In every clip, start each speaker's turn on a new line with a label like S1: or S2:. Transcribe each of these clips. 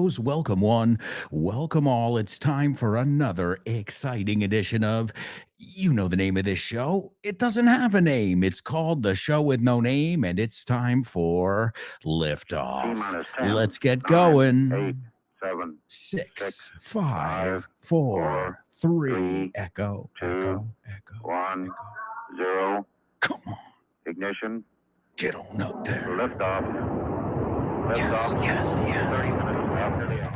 S1: amigos. Welcome one, welcome all. It's time for another exciting edition of, you know the name of this show. It doesn't have a name. It's called The Show with No Name, and it's time for liftoff.
S2: 10,
S1: Let's get
S2: 9,
S1: going.
S2: 8, 7,
S1: 6,
S2: 6,
S1: 5,
S2: 5,
S1: 4, 3,
S2: 3,
S1: echo,
S2: 2,
S1: echo, echo,
S2: 1,
S1: echo.
S2: 0.
S1: Come on,
S2: Ignition.
S1: get on up there.
S2: Liftoff.
S1: Yes,
S2: Liftoff.
S1: yes,
S2: 30
S1: yes.
S2: minutes after the hour.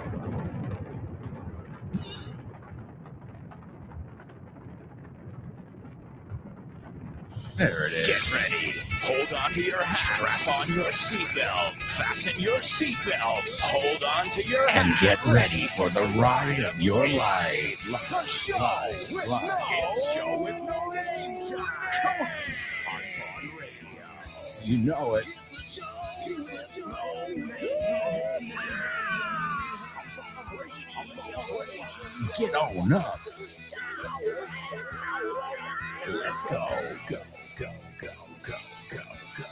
S1: There it is.
S3: Get ready. Hold on to your hat. Strap on your seatbelt. Fasten your seatbelts. Hold on to your hat.
S1: And get ready for the ride of your life.
S3: The show with no. It's show with no name time. Come on. On Vaughn Radio.
S1: You know it.
S3: It's the show with no name.
S1: Get on up. Let's go, go, go, go, go, go, go.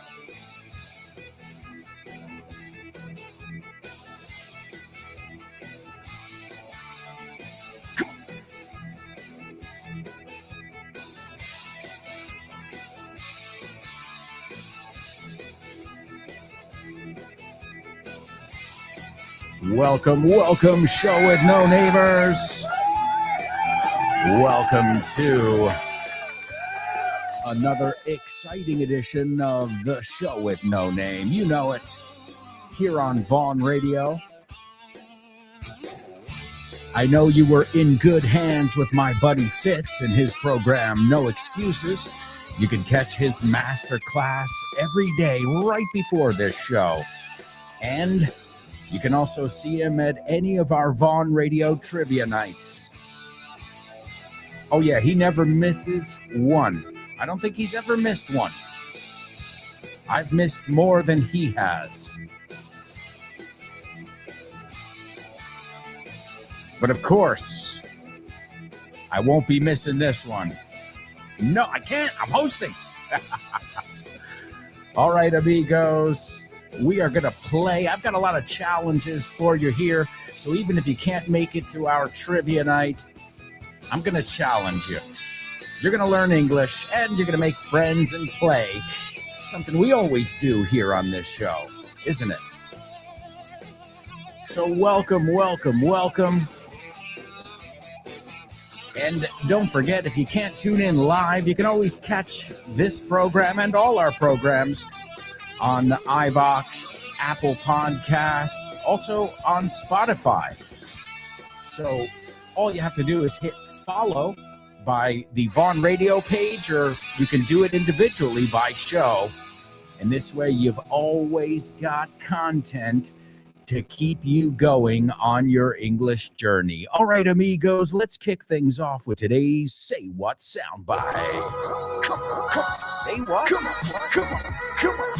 S1: Welcome, welcome, show with no neighbors. Welcome to another exciting edition of the show with no name. You know it, here on Vaughn Radio. I know you were in good hands with my buddy Fitz and his program, No Excuses. You can catch his master class every day right before this show. And you can also see him at any of our Vaughn Radio trivia nights. Oh yeah, he never misses one. I don't think he's ever missed one. I've missed more than he has. But of course, I won't be missing this one. No, I can't. I'm hosting. All right, amigos. We are going to play. I've got a lot of challenges for you here. So even if you can't make it to our trivia night, I'm going to challenge you. You're going to learn English, and you're going to make friends and play. Something we always do here on this show, isn't it? So welcome, welcome, welcome. And don't forget, if you can't tune in live, you can always catch this program and all our programs on iVox, Apple Podcasts, also on Spotify. So all you have to do is hit follow by the Vaughn Radio page, or you can do it individually by show. And this way you've always got content to keep you going on your English journey. All right, amigos, let's kick things off with today's Say What soundbite. Come on, come on. Say what? Come on, come on, come on.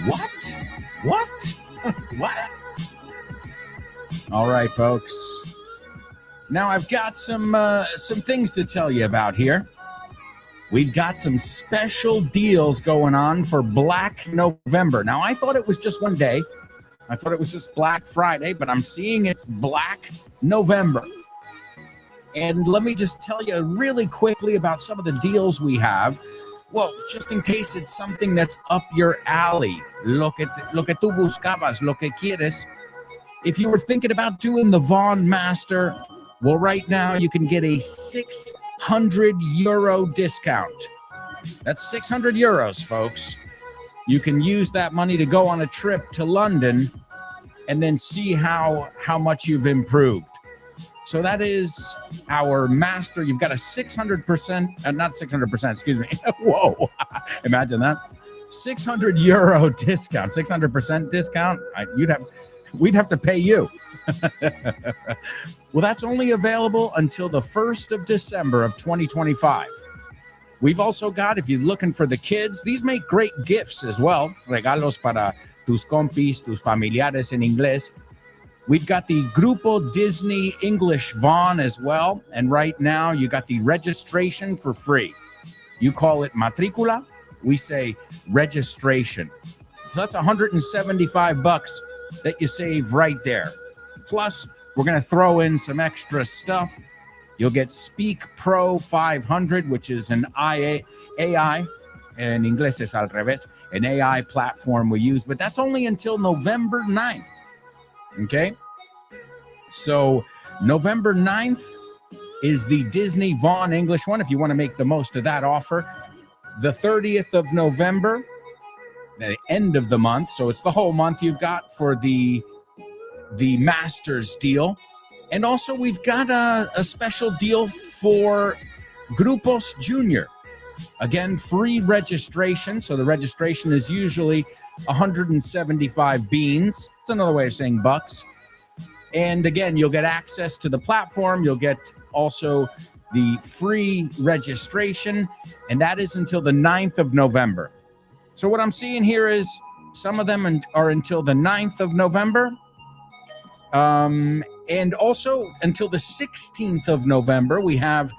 S1: What? What? What? All right, folks. Now I've got some things to tell you about here. We've got some special deals going on for Black November. Now, I thought it was just one day. I thought it was just Black Friday, but I'm seeing it's Black November. And let me just tell you really quickly about some of the deals we have. Well, just in case it's something that's up your alley. Lo que tú buscabas, lo que quieres. If you were thinking about doing the Vaughn Master, well, right now you can get a 600 euro discount. That's 600 euros, folks. You can use that money to go on a trip to London and then see how much you've improved. So that is our master. You've got a 600%, not 600%, excuse me. Whoa, imagine that. 600 euro discount, 600% discount. We'd have to pay you. Well, that's only available until the 1st of December of 2025. We've also got, if you're looking for the kids, these make great gifts as well. Regalos para tus compis, tus familiares en inglés. We've got the Grupo Disney English Vaughn as well. And right now, you got the registration for free. You call it matricula. We say registration. So that's $175 that you save right there. Plus, we're going to throw in some extra stuff. You'll get Speak Pro 500, which is an AI, in inglés es al revés, an AI platform we use, but that's only until November 9th. Okay? So November 9th is the Disney Vaughn English one, if you want to make the most of that offer. The 30th of November, the end of the month, so it's the whole month you've got for the Masters deal. And also we've got a special deal for Grupos Junior. Again, free registration. So the registration is usually 175 beans. It's another way of saying bucks. And again, you'll get access to the platform. You'll get also the free registration. And that is until the 9th of November. So what I'm seeing here is some of them are until the 9th of November. And also until the 16th of November, we have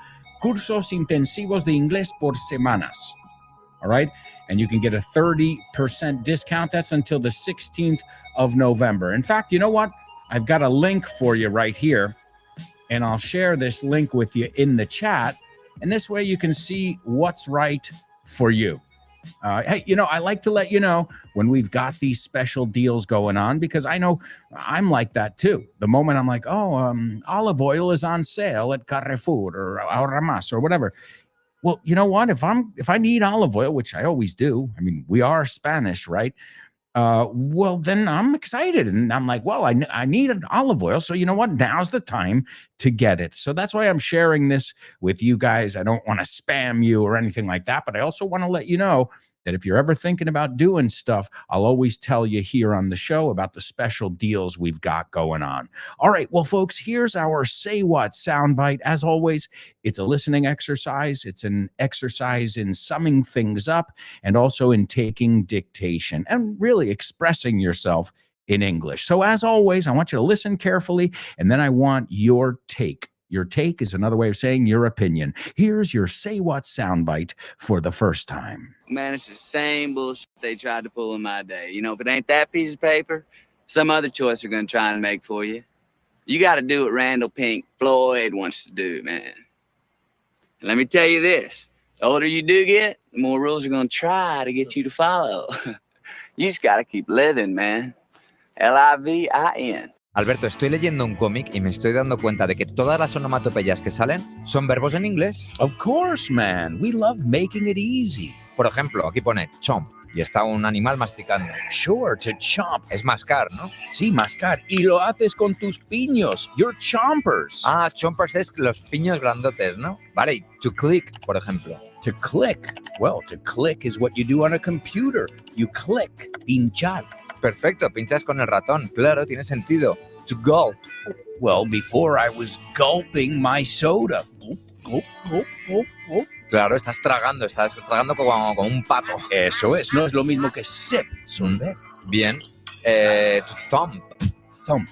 S1: cursos intensivos de inglés por semanas. All right. And you can get a 30% discount. That's until the 16th of November. In fact, you know what? I've got a link for you right here. And I'll share this link with you in the chat. And this way you can see what's right for you. Hey, I like to let you know when we've got these special deals going on, because I know I'm like that too. The moment I'm like, olive oil is on sale at Carrefour or Ahorra Más or whatever. Well, you know what? If I need olive oil, which I always do, I mean, we are Spanish, right? Well, then I'm excited. And I'm like, well, I need an olive oil. So you know what? Now's the time to get it. So that's why I'm sharing this with you guys. I don't want to spam you or anything like that, but I also want to let you know that if you're ever thinking about doing stuff, I'll always tell you here on the show about the special deals we've got going on. All right, well, folks, here's our Say What soundbite. As always, it's a listening exercise. It's an exercise in summing things up and also in taking dictation and really expressing yourself in English. So as always, I want you to listen carefully, and then I want your take. Your take is another way of saying your opinion. Here's your Say What soundbite for the first time.
S4: Man, it's the same bullshit they tried to pull in my day. If it ain't that piece of paper, some other choice they're going to try and make for you. You got to do what Randall Pink Floyd wants to do, man. And let me tell you this. The older you do get, the more rules are going to try to get you to follow. You just got to keep living, man. L-I-V-I-N.
S5: Alberto, estoy leyendo un cómic y me estoy dando cuenta de que todas las onomatopeyas que salen son verbos en inglés.
S1: Of course, man. We love making it easy.
S5: Por ejemplo, aquí pone chomp y está un animal masticando.
S1: Sure, to chomp.
S5: Es mascar, ¿no?
S1: Sí, mascar. Y lo haces con tus piños. You're chompers.
S5: Ah, chompers es los piños grandotes, ¿no? Vale, y to click, por ejemplo.
S1: To click. Well, to click is what you do on a computer. You click. Pinchar.
S5: Perfecto, pinchas con el ratón. Claro, tiene sentido. To gulp.
S1: Well, before I was gulping my soda. Gulp, gulp, gulp, gulp, gulp.
S5: Claro, estás tragando como un pato.
S1: Eso es, no es lo mismo que sip. Sorber.
S5: Bien. To thump.
S1: Thump.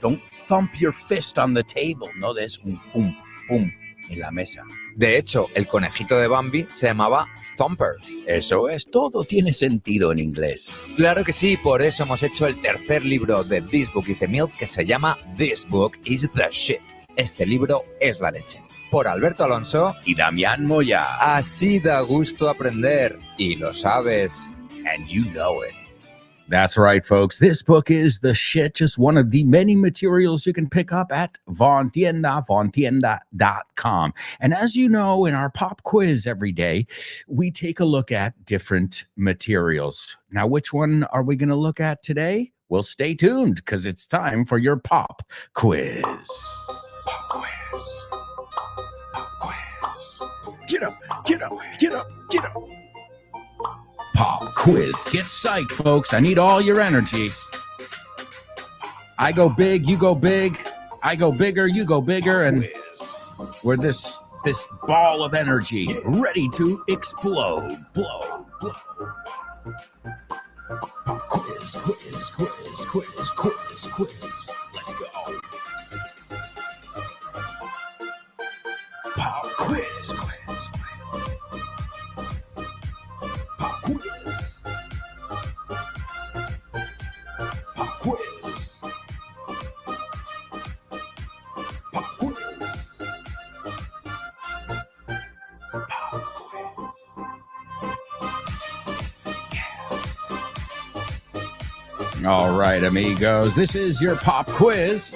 S1: Don't thump your fist on the table. No des un pum, pum en la mesa.
S5: De hecho, el conejito de Bambi se llamaba Thumper.
S1: Eso es, todo tiene sentido en inglés.
S5: Claro que sí, por eso hemos hecho el tercer libro de This Book is the Milk, que se llama This Book is the Shit. Este libro es la leche. Por Alberto Alonso
S1: y Damián Moya.
S5: Así da gusto aprender. Y lo sabes.
S1: And you know it. That's right, folks. This book is the shit, just one of the many materials you can pick up at vaughntienda.com. And as you know, in our pop quiz every day, we take a look at different materials. Now, which one are we going to look at today? Well, stay tuned, because it's time for your pop quiz. Pop quiz. Pop quiz. Get up, get up, get up, get up. Pop quiz. Get psyched, folks. I need all your energy. I go big, you go big. I go bigger, you go bigger. And we're this this ball of energy ready to explode. Blow, blow. Pop quiz, quiz, quiz, quiz, quiz, quiz. Let's go. Pop quiz, quiz, quiz. Pop quiz. Pop quiz. Pop quiz. Pop quiz. All right, amigos, this is your pop quiz.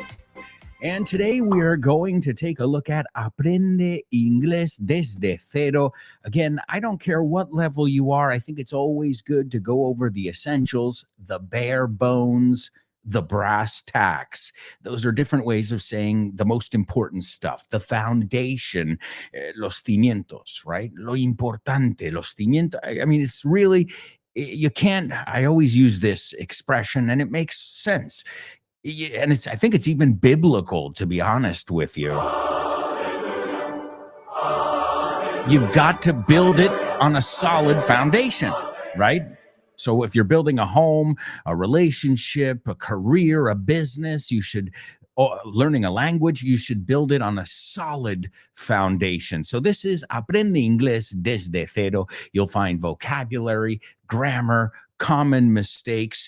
S1: And today we are going to take a look at Aprende Inglés desde cero. Again, I don't care what level you are. I think it's always good to go over the essentials, the bare bones, the brass tacks. Those are different ways of saying the most important stuff, the foundation, los cimientos, right? Lo importante, los cimientos. I mean, it's really, you can't, I always use this expression and it makes sense. And I think it's even biblical, to be honest with you. You've got to build it on a solid foundation, right? So if you're building a home, a relationship, a career, a business, you should, learning a language, you should build it on a solid foundation. So this is Aprende Inglés desde cero. You'll find vocabulary, grammar, common mistakes,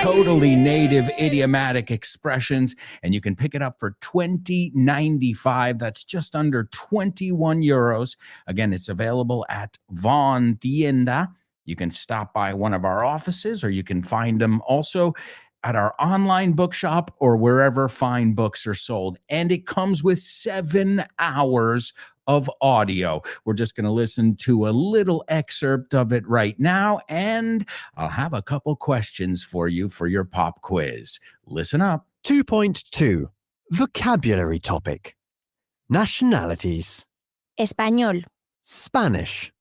S1: totally native idiomatic expressions, and you can pick it up for $20.95. That's just under 21 euros. Again, it's available at Von Tienda. You can stop by one of our offices, or you can find them also at our online bookshop or wherever fine books are sold. And it comes with 7 hours of audio. We're just going to listen to a little excerpt of it right now, and I'll have a couple questions for you for your pop quiz. Listen up.
S6: 2.2 Vocabulary topic. Nationalities.
S7: Español,
S6: Spanish,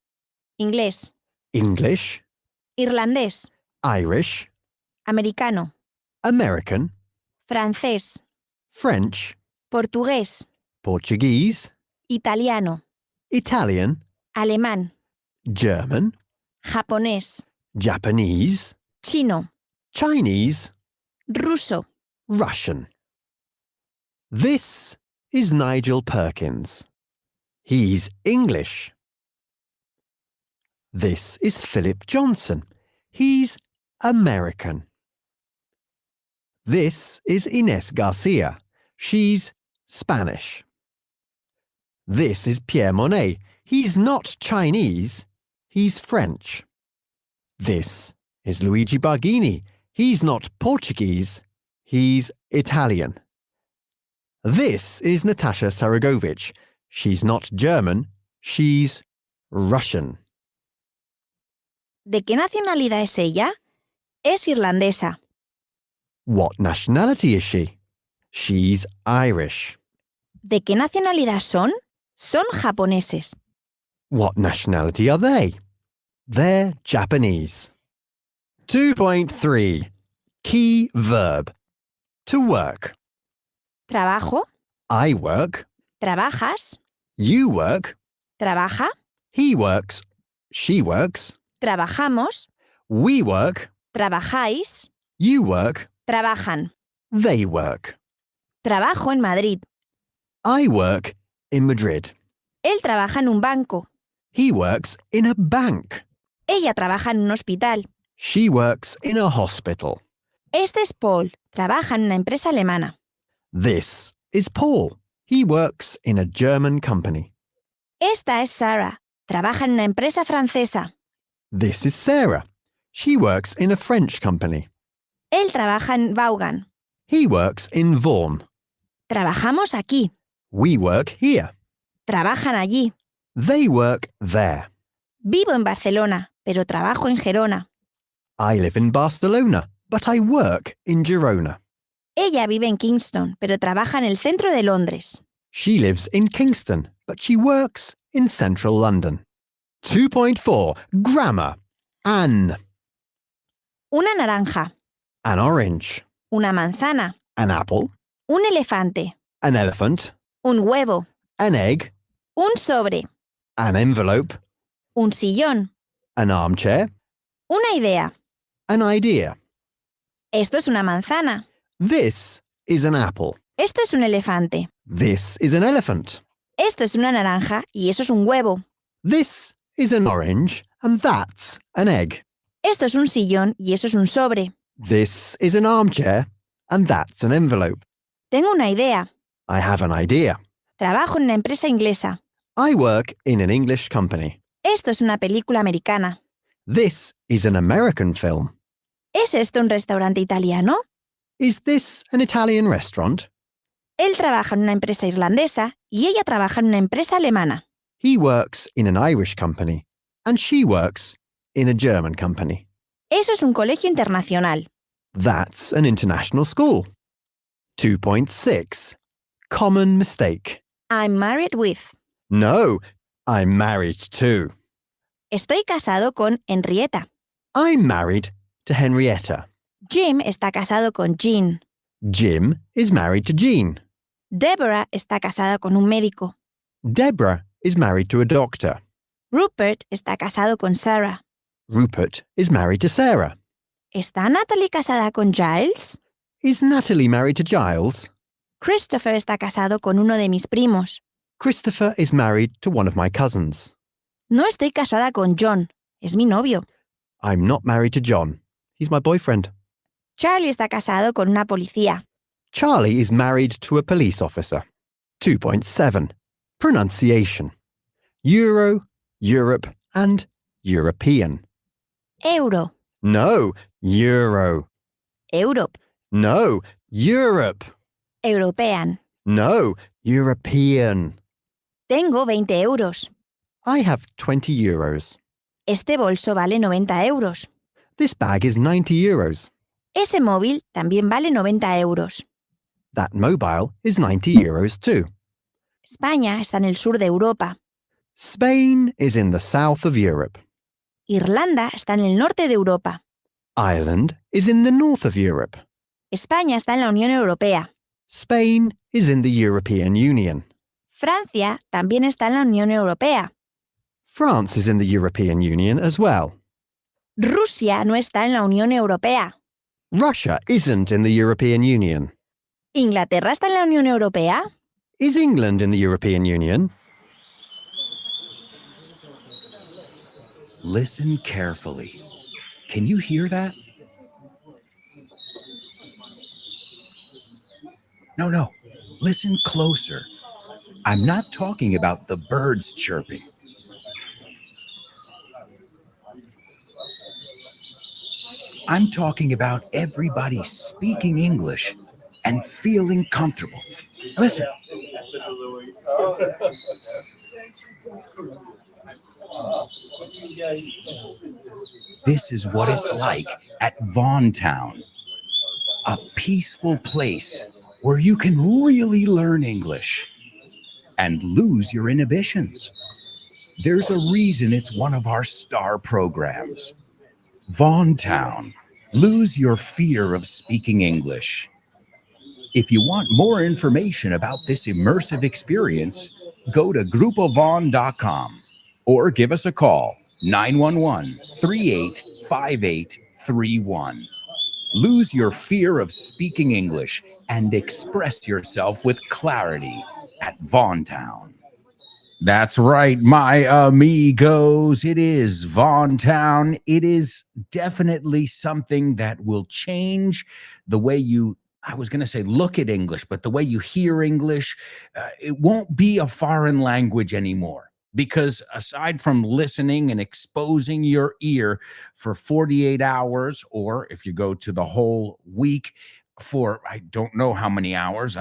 S7: inglés,
S6: English,
S7: irlandés,
S6: Irish,
S7: americano,
S6: American,
S7: francés,
S6: French,
S7: portugués,
S6: Portuguese,
S7: italiano,
S6: Italian,
S7: alemán,
S6: German,
S7: japonés,
S6: Japanese,
S7: chino,
S6: Chinese,
S7: ruso.
S6: Russian. This is Nigel Perkins. He's English. This is Philip Johnson. He's American. This is Ines Garcia. She's Spanish. This is Pierre Monet. He's not Chinese. He's French. This is Luigi Barghini. He's not Portuguese. He's Italian. This is Natasha Saragovich. She's not German. She's Russian.
S7: ¿De qué nacionalidad es ella? Es irlandesa.
S6: What nationality is she? She's Irish.
S7: ¿De qué nacionalidad son? Son japoneses.
S6: What nationality are they? They're Japanese. 2.3 Key verb. To work.
S7: Trabajo,
S6: I work.
S7: trabajas,
S6: You work.
S7: trabaja,
S6: He works. She works.
S7: trabajamos,
S6: We work.
S7: trabajáis,
S6: You work.
S7: trabajan.
S6: They work.
S7: Trabajo en Madrid.
S6: I work in Madrid.
S7: Él trabaja en un banco.
S6: He works in a bank.
S7: Ella trabaja en un hospital.
S6: She works in a hospital.
S7: Este es Paul. Trabaja en una empresa alemana.
S6: This is Paul. He works in a German company.
S7: Esta es Sarah. Trabaja en una empresa francesa.
S6: This is Sarah. She works in a French company.
S7: Él trabaja en Vaughan.
S6: He works in Vaughan.
S7: Trabajamos aquí.
S6: We work here.
S7: Trabajan allí.
S6: They work there.
S7: Vivo en Barcelona, pero trabajo en Gerona.
S6: I live in Barcelona, but I work in Girona.
S7: Ella vive en Kingston, pero trabaja en el centro de Londres.
S6: She lives in Kingston, but she works in central London. 2.4 Grammar. An
S7: Una naranja,
S6: orange.
S7: una manzana,
S6: An apple.
S7: un elefante,
S6: An elephant.
S7: un huevo,
S6: An egg.
S7: Un sobre.
S6: An envelope.
S7: Un sillón.
S6: An armchair.
S7: Una idea.
S6: An idea.
S7: Esto es una manzana.
S6: This is an apple.
S7: Esto es un elefante.
S6: This is an elephant.
S7: Esto es una naranja y eso es un huevo.
S6: This is an orange, and that's an egg.
S7: Esto es un sillón y eso es un sobre.
S6: This is an armchair, and that's an envelope.
S7: Tengo una idea.
S6: I have an idea.
S7: Trabajo en una empresa inglesa.
S6: I work in an English company.
S7: Esto es una película americana.
S6: This is an American film.
S7: ¿Es esto un restaurante italiano?
S6: Is this an Italian restaurant?
S7: Él trabaja en una empresa irlandesa y ella trabaja en una empresa alemana.
S6: He works in an Irish company, and she works in a German company.
S7: Eso es un colegio internacional.
S6: That's an international school. 2.6. Common mistake.
S7: I'm married with.
S6: No, I'm married to.
S7: Estoy casado con Henrietta.
S6: I'm married to Henrietta.
S7: Jim está casado con Jean.
S6: Jim is married to Jean.
S7: Deborah está casada con un médico.
S6: Deborah is married to a doctor.
S7: Rupert está casado con Sarah.
S6: Rupert is married to Sarah.
S7: ¿Está Natalie casada con Giles?
S6: Is Natalie married to Giles?
S7: Christopher está casado con uno de mis primos.
S6: Christopher is married to one of my cousins.
S7: No estoy casada con John. Es mi novio.
S6: I'm not married to John. He's my boyfriend.
S7: Charlie está casado con una policía.
S6: Charlie is married to a police officer. 2.7. Pronunciation. Euro, Europe, and European.
S7: Euro.
S6: No, Euro.
S7: Europe.
S6: No, Europe.
S7: European.
S6: No, European.
S7: Tengo 20 euros.
S6: I have 20 euros.
S7: Este bolso vale 90 euros.
S6: This bag is 90 euros.
S7: Ese móvil también vale 90 euros.
S6: That mobile is 90 euros too.
S7: España está en el sur de Europa.
S6: Spain is in the south of Europe.
S7: Irlanda está en el norte de Europa.
S6: Ireland is in the north of Europe.
S7: España está en la Unión Europea.
S6: Spain is in the European Union.
S7: Francia también está en la Unión Europea.
S6: France is in the European Union as well.
S7: Rusia no está en la Unión Europea.
S6: Russia isn't in the European Union.
S7: ¿Inglaterra está en la Unión Europea?
S6: Is England in the European Union?
S1: Listen carefully. Can you hear that? No. Listen closer. I'm not talking about the birds chirping. I'm talking about everybody speaking English and feeling comfortable. Listen. This is what it's like at Vaughan Town, a peaceful place where you can really learn English and lose your inhibitions. There's a reason it's one of our star programs. Vaughan Town, lose your fear of speaking English. If you want more information about this immersive experience, go to groupovaughn.com or give us a call, 911-385831. Lose your fear of speaking English and express yourself with clarity at Vaughan Town. That's right, my amigos. It is Vaughan Town. It is definitely something that will change the way you, I was going to say look at English, but the way you hear English. It won't be a foreign language anymore. Because aside from listening and exposing your ear for 48 hours, or if you go to the whole week for I don't know how many hours,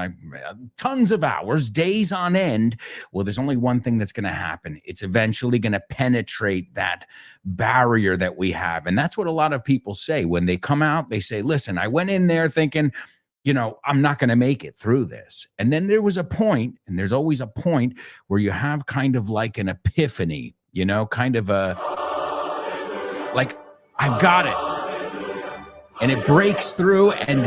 S1: tons of hours, days on end, well, there's only one thing that's going to happen. It's eventually going to penetrate that barrier that we have. And that's what a lot of people say when they come out. They say, listen, I went in there thinking, I'm not going to make it through this. And then there was a point, and there's always a point where you have kind of like an epiphany, kind of like, I've got it. And it breaks through, and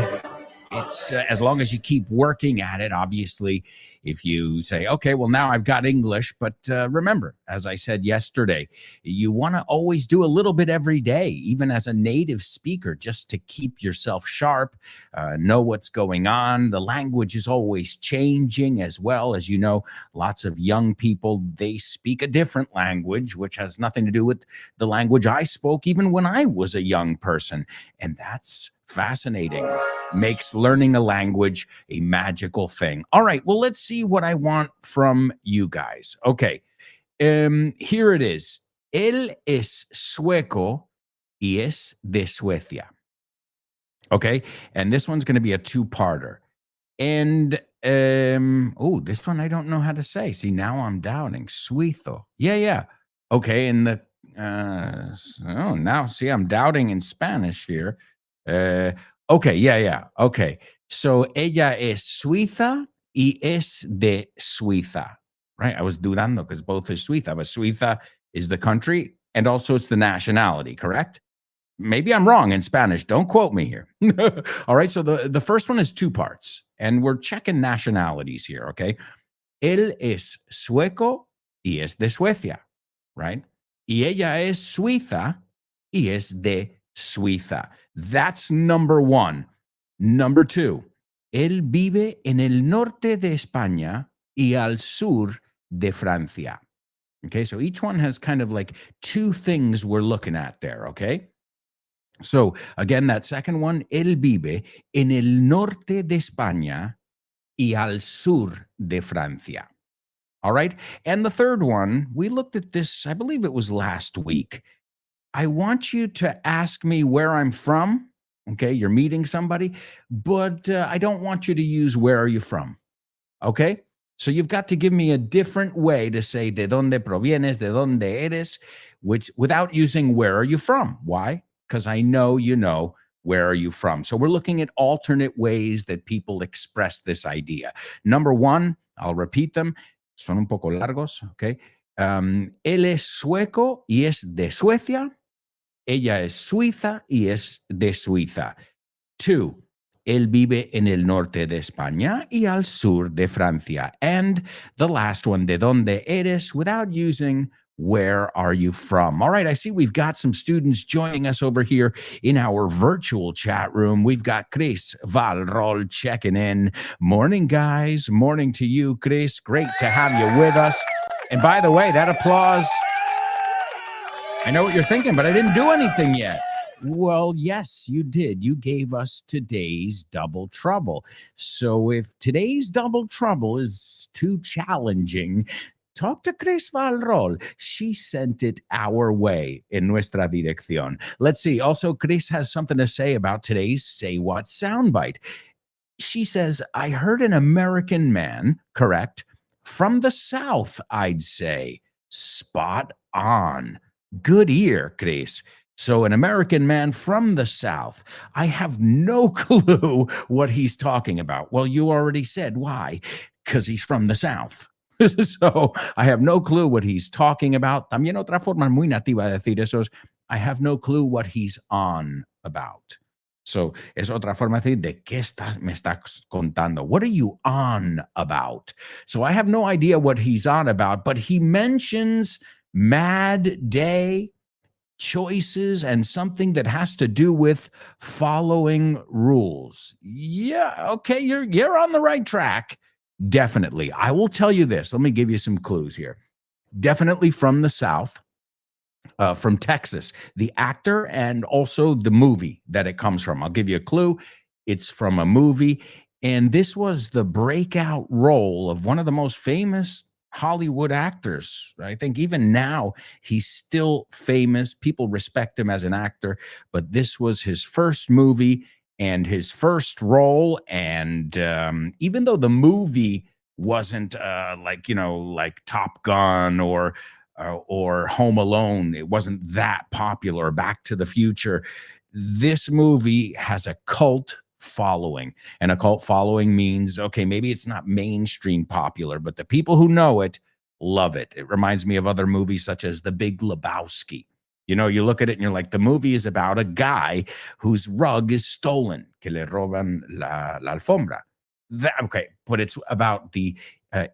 S1: It's as long as you keep working at it. Obviously, if you say, okay, well, now I've got English, but remember, as I said yesterday, you want to always do a little bit every day, even as a native speaker, just to keep yourself sharp, know what's going on. The language is always changing as well. As you know, lots of young people, they speak a different language, which has nothing to do with the language I spoke even when I was a young person. And that's fascinating. Makes learning a language a magical thing. All right, well, let's see what I want from you guys. Okay, here it is. Él es sueco y es de Suecia. Okay, and this one's going to be a two-parter. And oh, this one I don't know how to say. See, now I'm doubting. Suizo. Yeah. Okay, and the oh, now see, I'm doubting in Spanish here. Okay, yeah. Okay. So ella es suiza y es de Suiza. Right? I was dudando because both is Suiza, but Suiza is the country and also it's the nationality, correct? Maybe I'm wrong in Spanish. Don't quote me here. All right. So the first one is two parts, and we're checking nationalities here. Okay. Él es sueco y es de Suecia, right? Y ella es suiza y es de Suiza. That's number one. Number two, él vive en el norte de España y al sur de Francia. Okay. So each one has kind of like two things we're looking at there. Okay. So again, that second one, él vive en el norte de España y al sur de Francia. All right. And the third one, we looked at this, I believe it was last week. I want you to ask me where I'm from. Okay. You're meeting somebody, but I don't want you to use where are you from. Okay. So you've got to give me a different way to say de dónde provienes, de dónde eres, which without using where are you from. Why? Because I know you know where are you from. So we're looking at alternate ways that people express this idea. Number one, I'll repeat them. Son un poco largos, okay? Él es sueco y es de Suecia. Ella es suiza y es de Suiza. Two, él vive en el norte de España y al sur de Francia. And the last one, de dónde eres, without using where are you from? All right, I see we've got some students joining us over here in our virtual chat room. We've got Chris Valrol checking in. Morning, guys. Morning to you, Chris. Great to have you with us. And by the way, that applause, I know what you're thinking, but I didn't do anything yet. Well, yes, you did. You gave us today's double trouble. So if today's double trouble is too challenging, talk to Chris Valrol. She sent it our way in nuestra dirección. Let's see. Also, Chris has something to say about today's Say What soundbite. She says, I heard an American man, correct, from the South, I'd say. Spot on. Good ear, Chris. So an American man from the South. I have no clue what he's talking about. Well, you already said why, because he's from the South. So I have no clue what he's talking about. También otra forma muy nativa de decir eso es, I have no clue what he's on about. So es otra forma de decir, ¿de qué me estás contando? What are you on about? So I have no idea what he's on about, but he mentions Mad Day, choices, and something that has to do with following rules. Yeah, okay, you're on the right track. Definitely. I will tell you this. Let me give you some clues here. Definitely from the South, from Texas, the actor and also the movie that it comes from. I'll give you a clue. It's from a movie. And this was the breakout role of one of the most famous Hollywood actors. I think even now he's still famous. People respect him as an actor, but this was his first movie and his first role. And even though the movie wasn't like Top Gun or Home Alone, it wasn't that popular, Back to the Future, this movie has a cult following. And a cult following means, okay, maybe it's not mainstream popular, but the people who know it love it. It reminds me of other movies such as The Big Lebowski. You know, you look at it and you're like, the movie is about a guy whose rug is stolen, que le roban la alfombra. Okay, but it's about the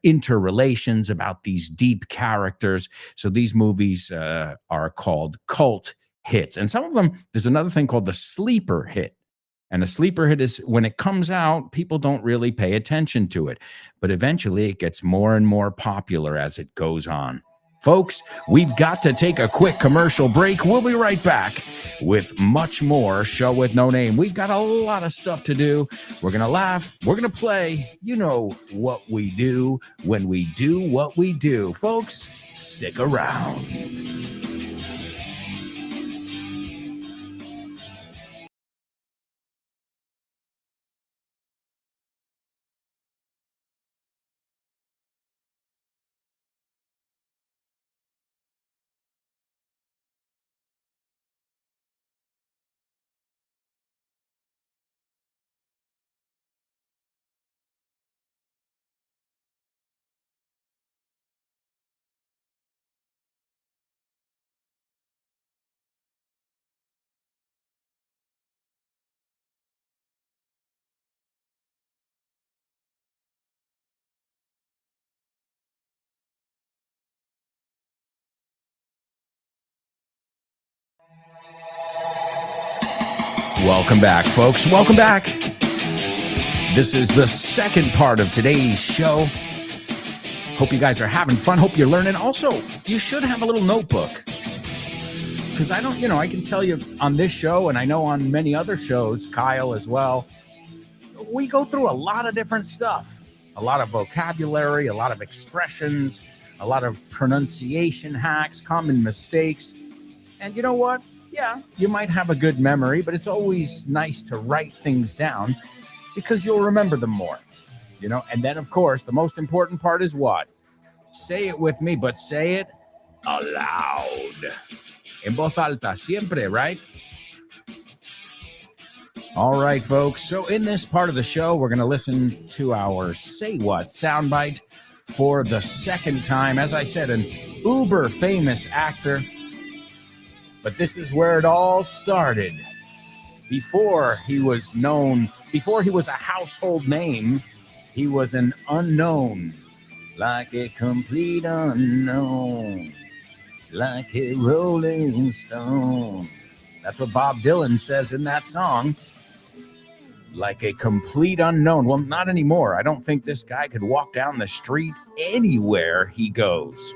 S1: interrelations, about these deep characters. So these movies are called cult hits. And some of them, there's another thing called the sleeper hit. And a sleeper hit is when it comes out, people don't really pay attention to it. But eventually it gets more and more popular as it goes on. Folks, we've got to take a quick commercial break. We'll be right back with much more Show with No Name. We've got a lot of stuff to do. We're going to laugh. We're going to play. You know what we do when we do what we do. Folks, stick around. Welcome back, folks. Welcome back. This is the second part of today's show. Hope you guys are having fun. Hope you're learning. Also, you should have a little notebook. Because I can tell you on this show, and I know on many other shows, Kyle as well, we go through a lot of different stuff. A lot of vocabulary, a lot of expressions, a lot of pronunciation hacks, common mistakes. And you know what? Yeah, you might have a good memory, but it's always nice to write things down because you'll remember them more, you know? And then, of course, the most important part is what? Say it with me, but say it aloud. En voz alta, siempre, right? All right, folks. So in this part of the show, we're going to listen to our Say What soundbite for the second time. As I said, an uber famous actor. But this is where it all started. Before he was a household name, he was an unknown, like a complete unknown, like a rolling stone. That's what Bob Dylan says in that song. Like a complete unknown. Well, not anymore. I don't think this guy could walk down the street anywhere he goes.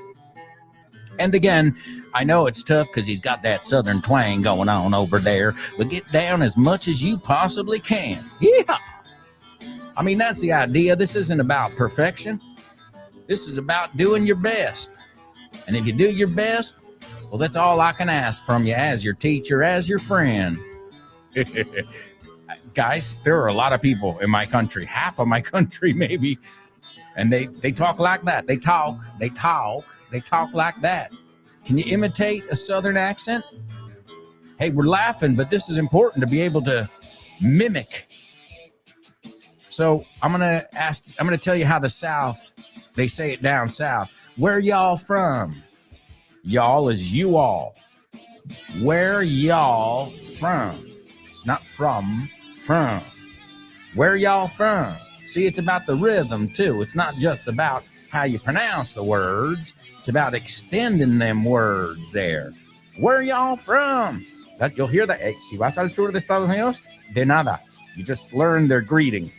S1: And again, I know it's tough because he's got that southern twang going on over there, but get down as much as you possibly can. Yeah. I mean, that's the idea. This isn't about perfection. This is about doing your best. And if you do your best, well, that's all I can ask from you as your teacher, as your friend. Guys, there are a lot of people in my country, half of my country maybe, and they talk like that. They talk like that. Can you imitate a southern accent? Hey, we're laughing, but this is important to be able to mimic. So I'm going to tell you how the South, they say it down south. Where y'all from? Y'all is you all. Where y'all from? Not from. Where y'all from? See, it's about the rhythm, too. It's not just about how you pronounce the words. It's about extending them words there. Where y'all from? You'll hear that. Hey, si vas al sur de Estados Unidos, de nada. You just learn their greeting.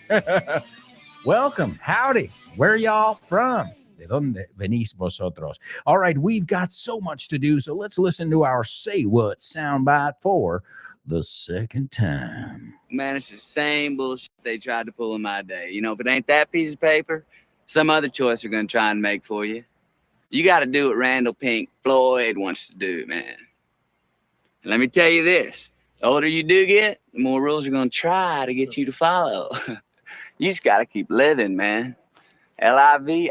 S1: Welcome. Howdy. Where y'all from? ¿De dónde venís vosotros? All right, we've got so much to do, so let's listen to our Say What soundbite for the second time.
S4: Man, it's the same bullshit they tried to pull in my day. You know, if it ain't that piece of paper, some other choice are going to try and make for you. You got to do what Randall Pink Floyd wants to do, man. And let me tell you this. The older you do get, the more rules are going to try to get you to follow. You just got to keep living, man. Livin.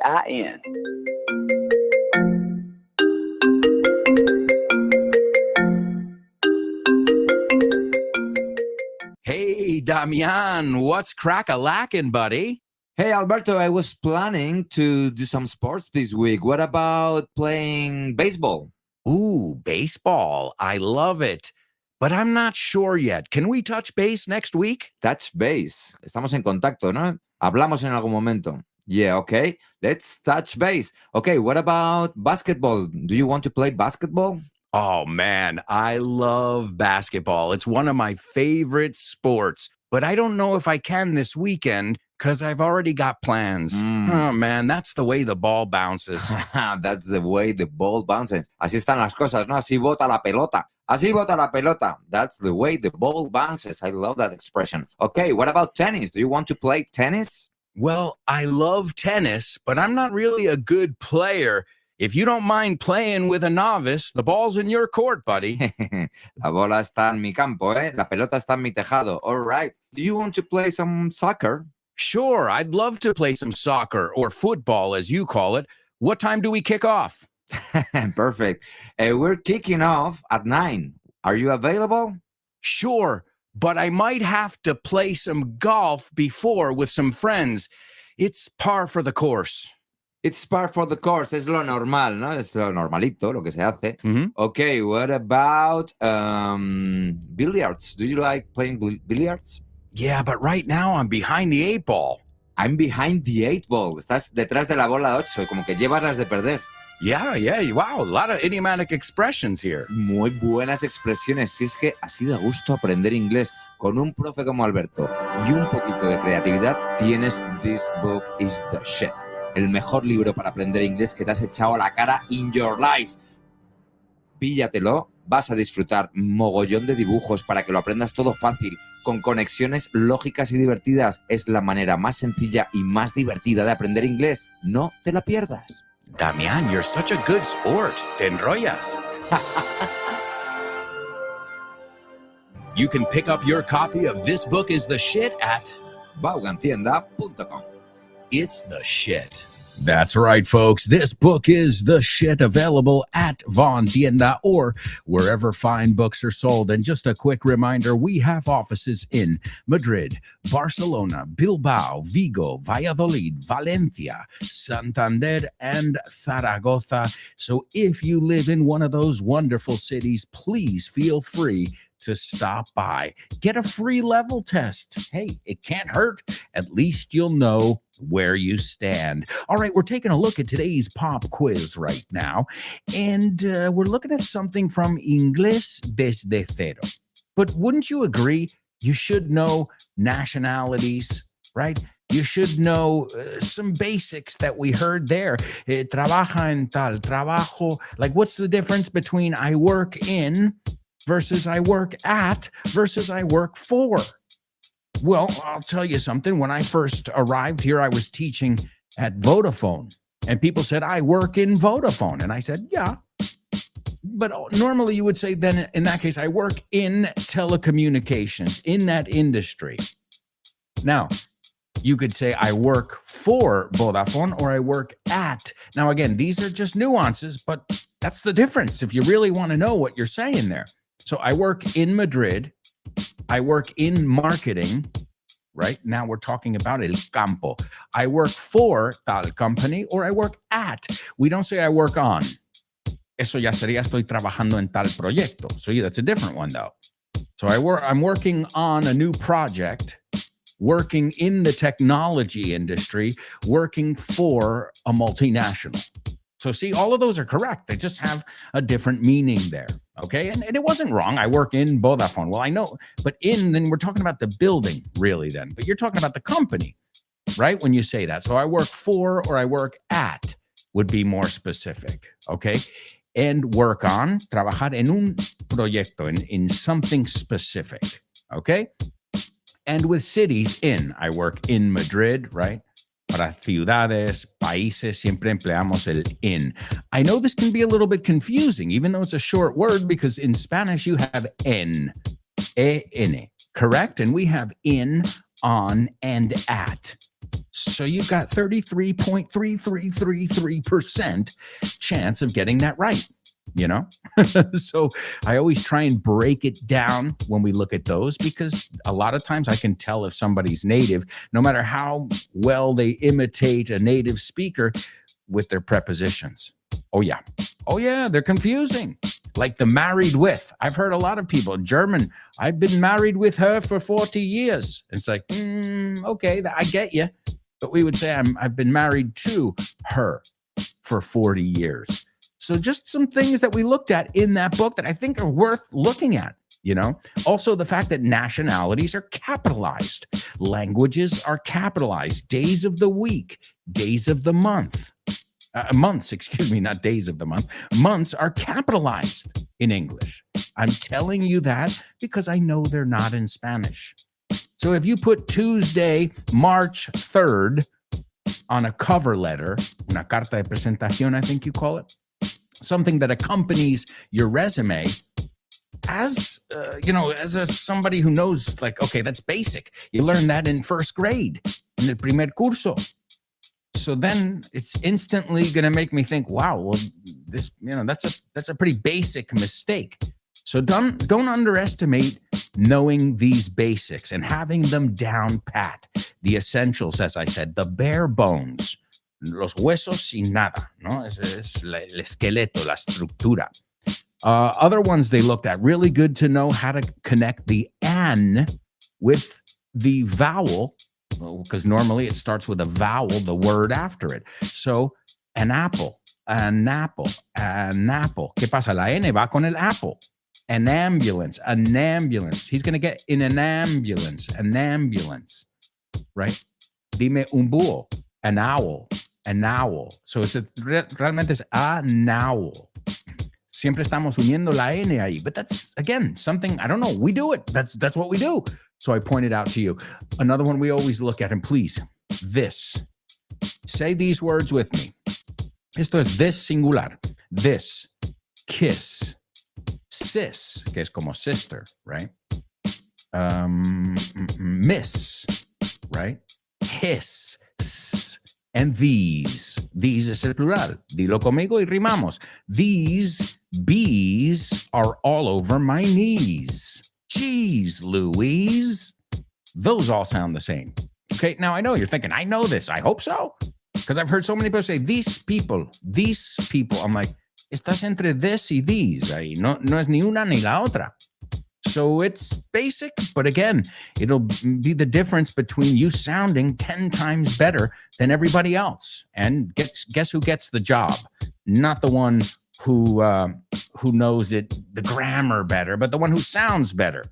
S1: Hey, Damian, what's crack-a-lackin', buddy?
S5: Hey, Alberto, I was planning to do some sports this week. What about playing baseball?
S1: Ooh, baseball. I love it. But I'm not sure yet. Can we touch base next week?
S5: Touch base. Estamos en contacto, ¿no? Hablamos en algún momento. Yeah, okay. Let's touch base. Okay, what about basketball? Do you want to play basketball?
S1: Oh, man, I love basketball. It's one of my favorite sports. But I don't know if I can this weekend because I've already got plans. Oh, man, that's the way the ball bounces.
S5: That's the way the ball bounces. Así están las cosas, ¿no? Así bota la pelota. Así bota la pelota. That's the way the ball bounces. I love that expression. Okay, what about tennis? Do you want to play tennis?
S1: Well, I love tennis, but I'm not really a good player. If you don't mind playing with a novice, the ball's in your court, buddy.
S5: La bola está en mi campo, ¿eh? La pelota está en mi tejado. All right. Do you want to play some soccer?
S1: Sure, I'd love to play some soccer or football, as you call it. What time do we kick off?
S5: Perfect. We're kicking off at 9. Are you available?
S1: Sure, but I might have to play some golf before with some friends. It's par for the course.
S5: It's par for the course. Es lo normal, ¿no? Es lo normalito, lo que se hace.
S1: Mhm.
S5: Okay, what about billiards? Do you like playing billiards?
S1: Yeah, but right now I'm behind the 8 ball.
S5: I'm behind the 8 ball. Estás detrás de la bola 8, como que llevas las de perder.
S1: Yeah, wow, a lot of idiomatic expressions here.
S5: Muy buenas expresiones. Si es que así da gusto aprender inglés con un profe como Alberto y un poquito de creatividad, tienes This Book is the Shit. El mejor libro para aprender inglés que te has echado a la cara in your life. Píllatelo, vas a disfrutar mogollón de dibujos para que lo aprendas todo fácil, con conexiones lógicas y divertidas. Es la manera más sencilla y más divertida de aprender inglés. No te la pierdas.
S1: Damián, you're such a good sport. Te enrollas. You can pick up your copy of This Book is the Shit at
S5: Vaughantienda.com.
S1: It's the Shit. That's right, folks. This book is the shit, available at Von Tienda or wherever fine books are sold. And just a quick reminder, we have offices in Madrid, Barcelona, Bilbao, Vigo, Valladolid, Valencia, Santander, and Zaragoza. So if you live in one of those wonderful cities, please feel free to stop by. Get a free level test. Hey, it can't hurt. At least you'll know where you stand. All right, we're taking a look at today's pop quiz right now, and we're looking at something from Inglés desde cero. But wouldn't you agree you should know nationalities, right? You should know some basics that we heard there. Trabaja en tal, trabajo. Like, what's the difference between I work in versus I work at versus I work for? Well, I'll tell you something. When I first arrived here, I was teaching at Vodafone, and people said, I work in Vodafone. And I said, yeah. But normally you would say, then in that case, I work in telecommunications, in that industry. Now, you could say I work for Vodafone or I work at. Now, again, these are just nuances, but that's the difference if you really want to know what you're saying there. So I work in Madrid. I work in marketing, right? Now we're talking about el campo. I work for tal company or I work at. We don't say I work on. Eso ya sería estoy trabajando en tal proyecto. So yeah, that's a different one though. So I'm working on a new project, working in the technology industry, working for a multinational. So see, all of those are correct. They just have a different meaning there. Okay. And it wasn't wrong. I work in Vodafone. Well, I know, but then we're talking about the building really then, but you're talking about the company, right? When you say that. So I work for or I work at would be more specific. Okay. And work on, trabajar en un proyecto, in something specific. Okay. And with cities, I work in Madrid, right? Para ciudades, países, siempre empleamos el in. I know this can be a little bit confusing, even though it's a short word, because in Spanish you have en, E-N, correct? And we have in, on, and at. So you've got 33.3333% chance of getting that right. You know, so I always try and break it down when we look at those, because a lot of times I can tell if somebody's native, no matter how well they imitate a native speaker with their prepositions. Oh, yeah. Oh, yeah. They're confusing. Like the married with. I've heard a lot of people, German, I've been married with her for 40 years. It's like, okay, I get you. But we would say I've been married to her for 40 years. So just some things that we looked at in that book that I think are worth looking at. You know, also the fact that nationalities are capitalized, languages are capitalized, days of the week, days of the month, months, excuse me, not days of the month, months are capitalized in English. I'm telling you that because I know they're not in Spanish. So if you put Tuesday, March 3rd on a cover letter, una carta de presentación, I think you call it, something that accompanies your resume, as somebody who knows, like, okay, that's basic. You learn that in first grade, in el primer curso. So then it's instantly going to make me think, wow, well, this, that's a pretty basic mistake. So don't underestimate knowing these basics and having them down pat. The essentials, as I said, the bare bones, los huesos y nada, ¿no? Es el esqueleto, la estructura. Other ones they looked at, really good to know how to connect the an with the vowel, because normally it starts with a vowel, the word after it. So an apple, an apple, an apple. ¿Qué pasa? La N va con el apple. An ambulance, an ambulance. He's going to get in an ambulance, right? Dime un búho, an owl, an owl. So realmente es an owl. Siempre estamos uniendo la N ahí. But that's, again, something, I don't know, we do it. That's what we do. So I pointed out to you. Another one we always look at, and please, this. Say these words with me. Esto es this singular. This, kiss, sis, que es como sister, right? Miss, right? Hiss, and these. These es el plural. Dilo conmigo y rimamos. These bees are all over my knees. Geez, Louise. Those all sound the same. Okay, now I know you're thinking, I know this. I hope so. Because I've heard so many people say, these people. I'm like, estás entre this y these. Ahí. No es ni una ni la otra. So it's basic, but again, it'll be the difference between you sounding 10 times better than everybody else. And guess who gets the job? Not the one who knows it, the grammar better, but the one who sounds better,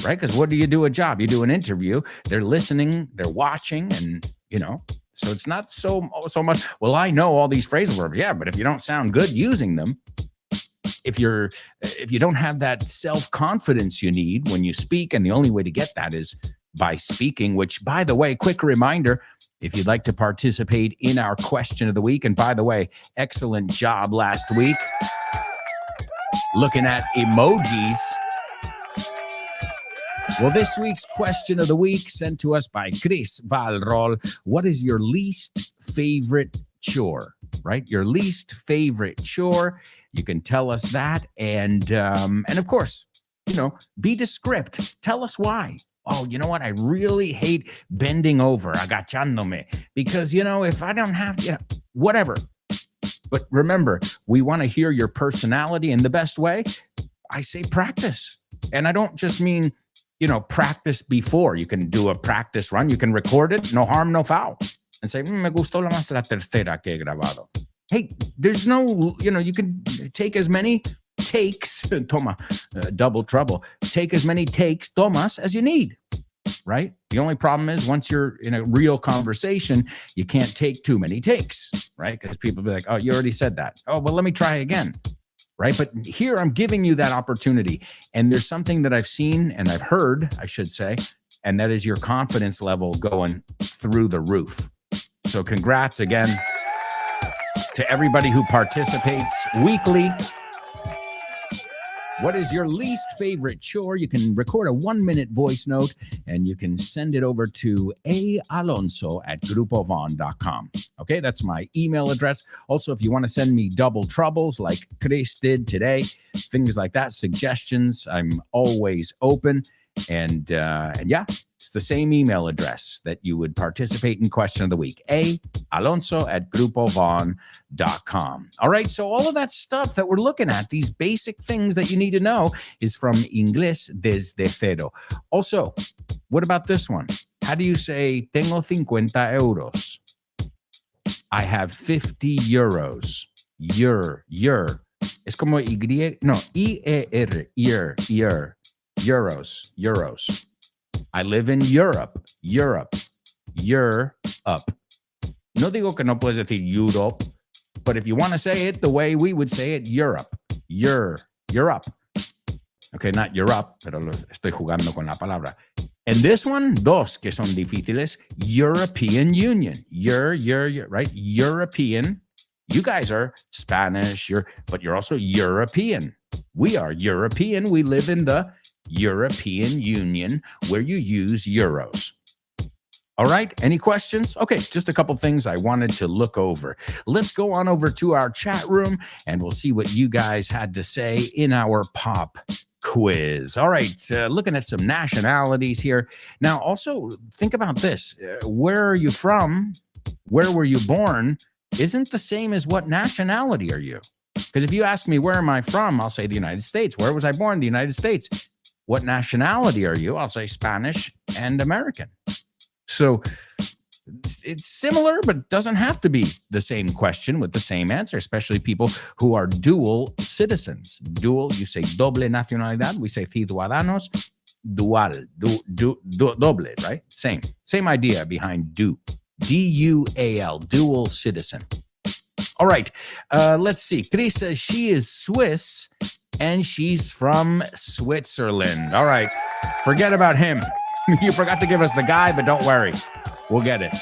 S1: right? Because what do you do a job? You do an interview. They're listening, they're watching, and so it's not so much. Well, I know all these phrasal verbs, yeah, but if you don't sound good using them, if you don't have that self-confidence you need when you speak, and the only way to get that is by speaking, which, by the way, quick reminder, if you'd like to participate in our question of the week, and by the way, excellent job last week looking at emojis. Well, this week's question of the week sent to us by Chris Valrol. What is your least favorite chore, right? Your least favorite chore. You can tell us that. And of course, be descript. Tell us why. Oh, you know what? I really hate bending over, agachándome, because, if I don't have to, whatever. But remember, we want to hear your personality in the best way. I say practice. And I don't just mean, practice before. You can do a practice run. You can record it. No harm, no foul. And say, me gustó más la tercera que he grabado. Hey, there's no, you can take as many takes, double trouble, take as many takes, tomas, as you need, right? The only problem is once you're in a real conversation, you can't take too many takes, right? Because people be like, oh, you already said that. Oh, well, let me try again, right? But here I'm giving you that opportunity. And there's something that I've seen and I've heard, I should say, and that is your confidence level going through the roof. So congrats again to everybody who participates weekly. What is your least favorite chore? You can record a 1-minute voice note and you can send it over to aalonso@grupovon.com. Okay, that's my email address. Also, if you want to send me double troubles like Chris did today, things like that, suggestions, I'm always open. And yeah, it's the same email address that you would participate in Question of the Week. alonso@grupovon.com. All right, so all of that stuff that we're looking at, these basic things that you need to know, is from Inglés desde cero. Also, what about this one? How do you say, tengo 50 euros? I have 50 euros. Es como Y, no, I-E-R, euros. I live in Europe. You're up. No digo que no puedes decir Europe, but if you want to say it the way we would say it, Europe. You're up. Okay, not Europe, pero estoy jugando con la palabra. And this one, dos que son difíciles, European Union. You're right? European. You guys are Spanish, but you're also European. We are European. We live in the European Union where you use euros. All right, any questions? Okay, just a couple things I wanted to look over. Let's go on over to our chat room and we'll see what you guys had to say in our pop quiz. All right, looking at some nationalities here. Now, also think about this. Where are you from? Where were you born? Isn't the same as what nationality are you? Because if you ask me, where am I from? I'll say the United States. Where was I born? The United States. What nationality are you? I'll say Spanish and American. So it's similar, but doesn't have to be the same question with the same answer, especially people who are dual citizens. Dual, you say doble nacionalidad. We say ciudadanos. Dual, doble, right? Same idea behind D-U-A-L, dual citizen. All right, let's see. Chris says she is Swiss and she's from Switzerland. All right, forget about him. You forgot to give us the guy, but don't worry. We'll get it.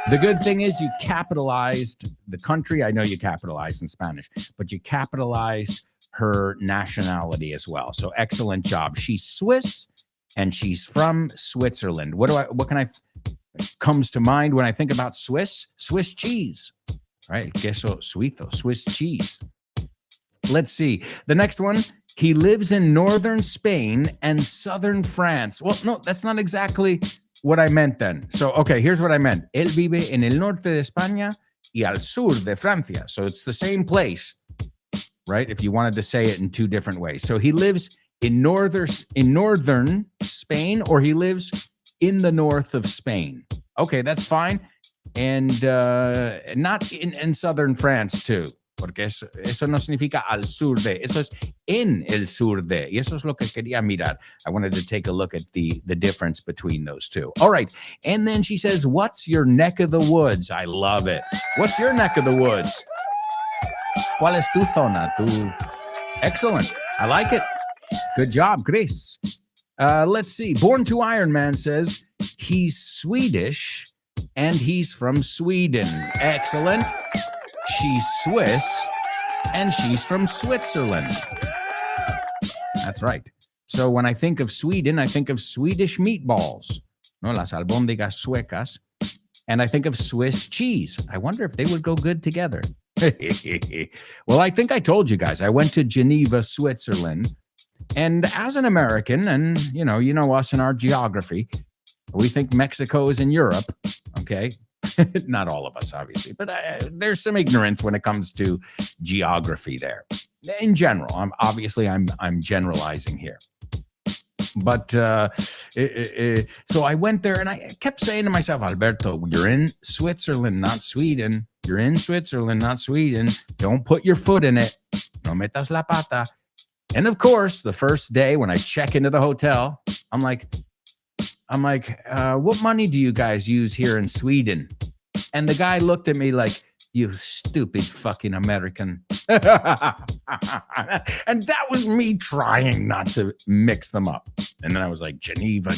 S1: The good thing is you capitalized the country. I know you capitalized in Spanish, but you capitalized her nationality as well. So excellent job. She's Swiss and she's from Switzerland. What comes to mind when I think about Swiss? Swiss cheese, right? Queso suizo, Swiss cheese. Let's see. The next one. He lives in northern Spain and southern France. Well, no, that's not exactly what I meant then. So, okay, here's what I meant. Él vive en el norte de España y al sur de Francia. So it's the same place, right? If you wanted to say it in two different ways. So he lives in northern Spain, or he lives in the north of Spain. Okay, that's fine. And not in southern France too. Porque eso no significa al sur de, eso es en el sur de. Y eso es lo que quería mirar. I wanted to take a look at the difference between those two. All right. And then she says, what's your neck of the woods? I love it. What's your neck of the woods? ¿Cuál es tu zona? Excellent. I like it. Good job, Chris. Let's see. Born to Iron Man says he's Swedish and he's from Sweden. Excellent. She's Swiss, and she's from Switzerland. That's right. So when I think of Sweden, I think of Swedish meatballs, no, las albóndigas suecas, and I think of Swiss cheese. I wonder if they would go good together. Well, I think I told you guys, I went to Geneva, Switzerland, and as an American, and you know us in our geography, we think Mexico is in Europe, okay? Not all of us, obviously, but there's some ignorance when it comes to geography there. In general, I'm generalizing here. But so I went there and I kept saying to myself, Alberto, you're in Switzerland, not Sweden. You're in Switzerland, not Sweden. Don't put your foot in it. No metas la pata. And of course, the first day when I check into the hotel, I'm like, what money do you guys use here in Sweden? And the guy looked at me like, you stupid fucking American. And that was me trying not to mix them up. And then I was like, Geneva.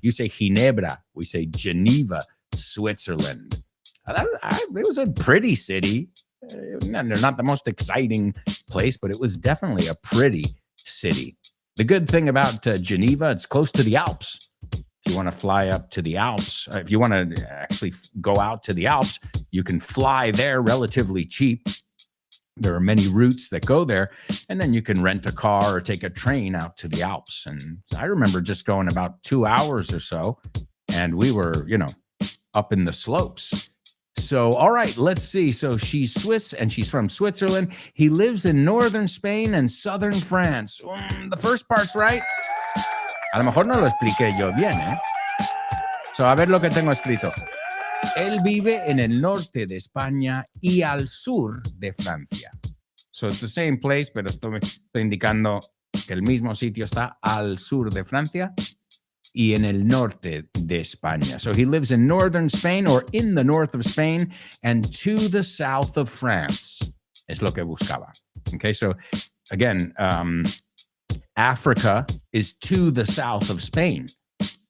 S1: You say Ginebra. We say Geneva, Switzerland. It was a pretty city. They're not the most exciting place, but it was definitely a pretty city. The good thing about Geneva, it's close to the Alps. If you want to fly up to the Alps, if you want to actually go out to the Alps, you can fly there relatively cheap. There are many routes that go there, and then you can rent a car or take a train out to the Alps. And I remember just going about 2 hours or so, and we were, up in the slopes. So, all right, let's see. So she's Swiss and she's from Switzerland. He lives in northern Spain and southern France. The first part's right. A lo mejor no lo expliqué yo bien, ¿eh? So, a ver lo que tengo escrito. Él vive en el norte de España y al sur de Francia. So it's the same place, pero estoy indicando que el mismo sitio está al sur de Francia y en el norte de España. So he lives in northern Spain or in the north of Spain and to the south of France. Es lo que buscaba. Okay, so again, Africa is to the south of Spain.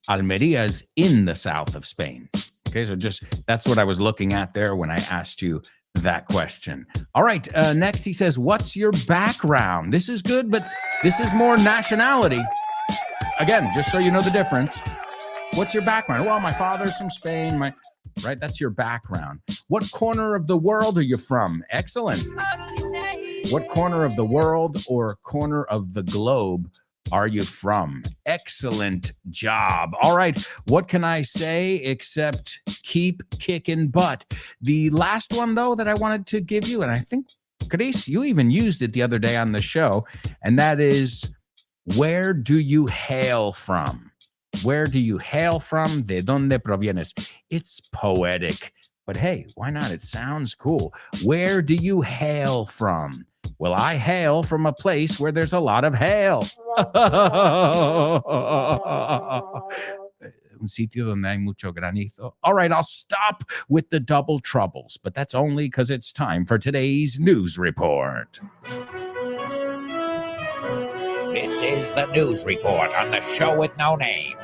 S1: Almeria is in the south of Spain. Okay, so just that's what I was looking at there when I asked you that question. All right, next he says, what's your background? This is good, but this is more nationality. Again, just so you know the difference. What's your background? Well, my father's from Spain. Right, that's your background. What corner of the world are you from? Excellent. What corner of the world or corner of the globe are you from? Excellent job. All right. What can I say except keep kicking butt? The last one, though, that I wanted to give you, and I think, Chris, you even used it the other day on the show, and that is, where do you hail from? Where do you hail from? ¿De dónde provienes? It's poetic, but hey, why not? It sounds cool. Where do you hail from? Well, I hail from a place where there's a lot of hail. Un sitio donde hay mucho granizo. All right, I'll stop with the double troubles, but that's only because it's time for today's news report.
S3: This is the news report on the show with no name,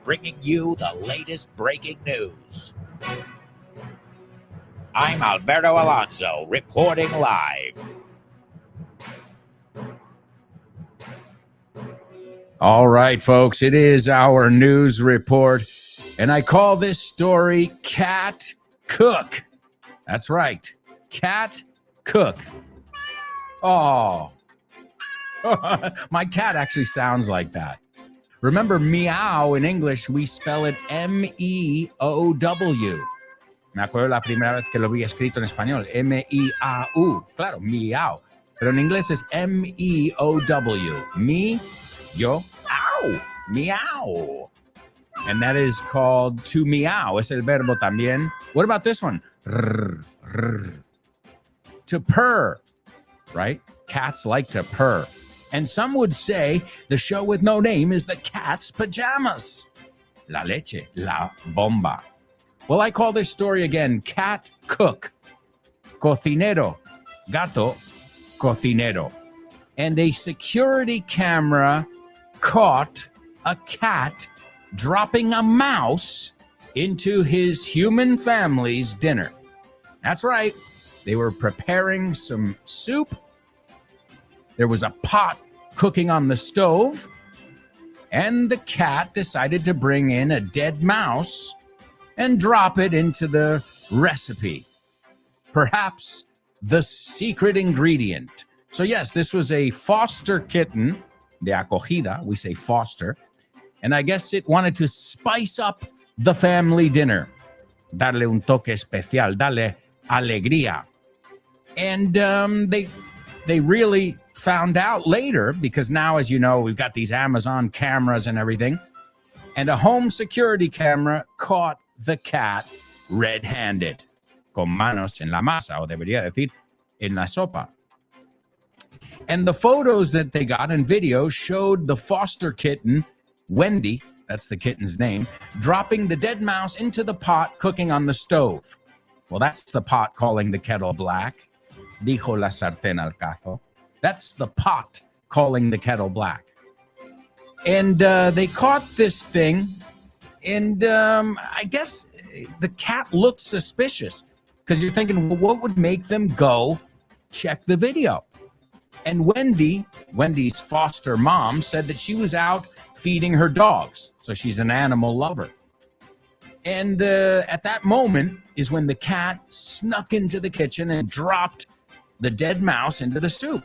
S3: bringing you the latest breaking news. I'm Alberto Alonso, reporting live.
S1: All right, folks, it is our news report, and I call this story Cat Cook. That's right, Cat Cook. Oh, my cat actually sounds like that. Remember, meow in English, we spell it M-E-O-W. Me acuerdo la primera vez que lo vi escrito en español, M-I-A-U. Claro, meow. Pero en inglés es M-E-O-W. Me, yo, ow, meow. And that is called to meow. Es el verbo también. What about this one? Rrr, rrr. To purr, right? Cats like to purr. And some would say the show with no name is the cat's pajamas. La leche, la bomba. Well, I call this story again, Cat Cook. Cocinero, gato, cocinero. And a security camera caught a cat dropping a mouse into his human family's dinner. That's right. They were preparing some soup. There was a pot cooking on the stove, and the cat decided to bring in a dead mouse and drop it into the recipe. Perhaps the secret ingredient. So yes, this was a foster kitten, de acogida, we say foster, and I guess it wanted to spice up the family dinner. Darle un toque especial, darle alegría. And they really found out later, because now, as you know, we've got these Amazon cameras and everything, and a home security camera caught the cat red-handed, con manos en la masa, o debería decir, en la sopa. And the photos that they got and videos showed the foster kitten, Wendy, that's the kitten's name, dropping the dead mouse into the pot cooking on the stove. Well, that's the pot calling the kettle black. Dijo la sartén al cazo. That's the pot calling the kettle black. And they caught this thing, and I guess the cat looked suspicious, because you're thinking, well, what would make them go check the video? And Wendy's foster mom, said that she was out feeding her dogs, so she's an animal lover. And at that moment is when the cat snuck into the kitchen and dropped the dead mouse into the soup.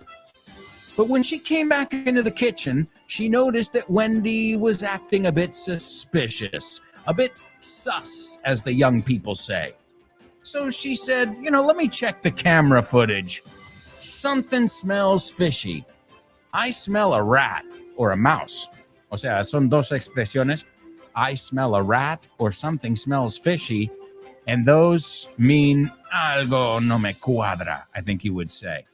S1: But when she came back into the kitchen, she noticed that Wendy was acting a bit suspicious, a bit sus, as the young people say. So she said, let me check the camera footage. Something smells fishy. I smell a rat or a mouse. O sea, son dos expresiones. I smell a rat or something smells fishy. And those mean algo no me cuadra, I think you would say.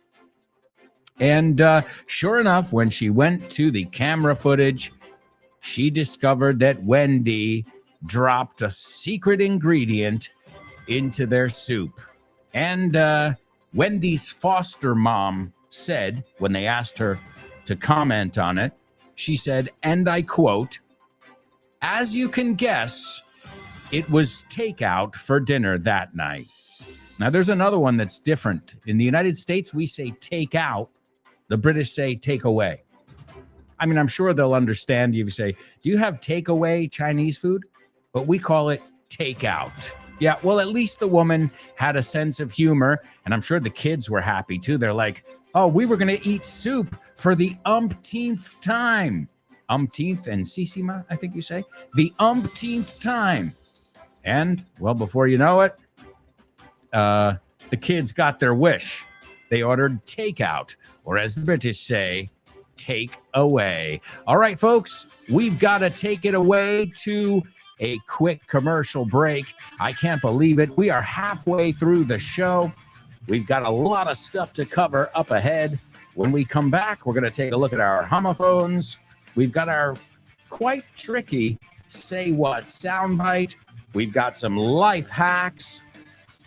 S1: And sure enough, when she went to the camera footage, she discovered that Wendy dropped a secret ingredient into their soup. And Wendy's foster mom said, when they asked her to comment on it, she said, and I quote, "As you can guess, it was takeout for dinner that night." Now, there's another one that's different. In the United States, we say take out. The British say take away. I mean, I'm sure they'll understand you if you say, do you have takeaway Chinese food? But we call it takeout. Yeah, well, at least the woman had a sense of humor, and I'm sure the kids were happy too. They're like, oh, we were going to eat soup for the umpteenth time. Umpteenth and sisima, I think you say. The umpteenth time. And, well, before you know it, the kids got their wish. They ordered takeout, or as the British say, take away. All right, folks, we've got to take it away to a quick commercial break. I can't believe it. We are halfway through the show. We've got a lot of stuff to cover up ahead. When we come back, we're going to take a look at our homophones. We've got our quite tricky Say What soundbite. We've got some life hacks.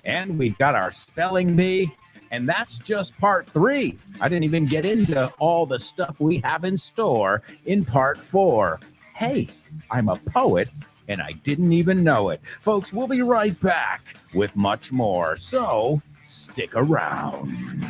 S1: And we've got our spelling bee. And that's just part 3. I didn't even get into all the stuff we have in store in part 4. Hey, I'm a poet, and I didn't even know it. Folks, we'll be right back with much more. So stick around.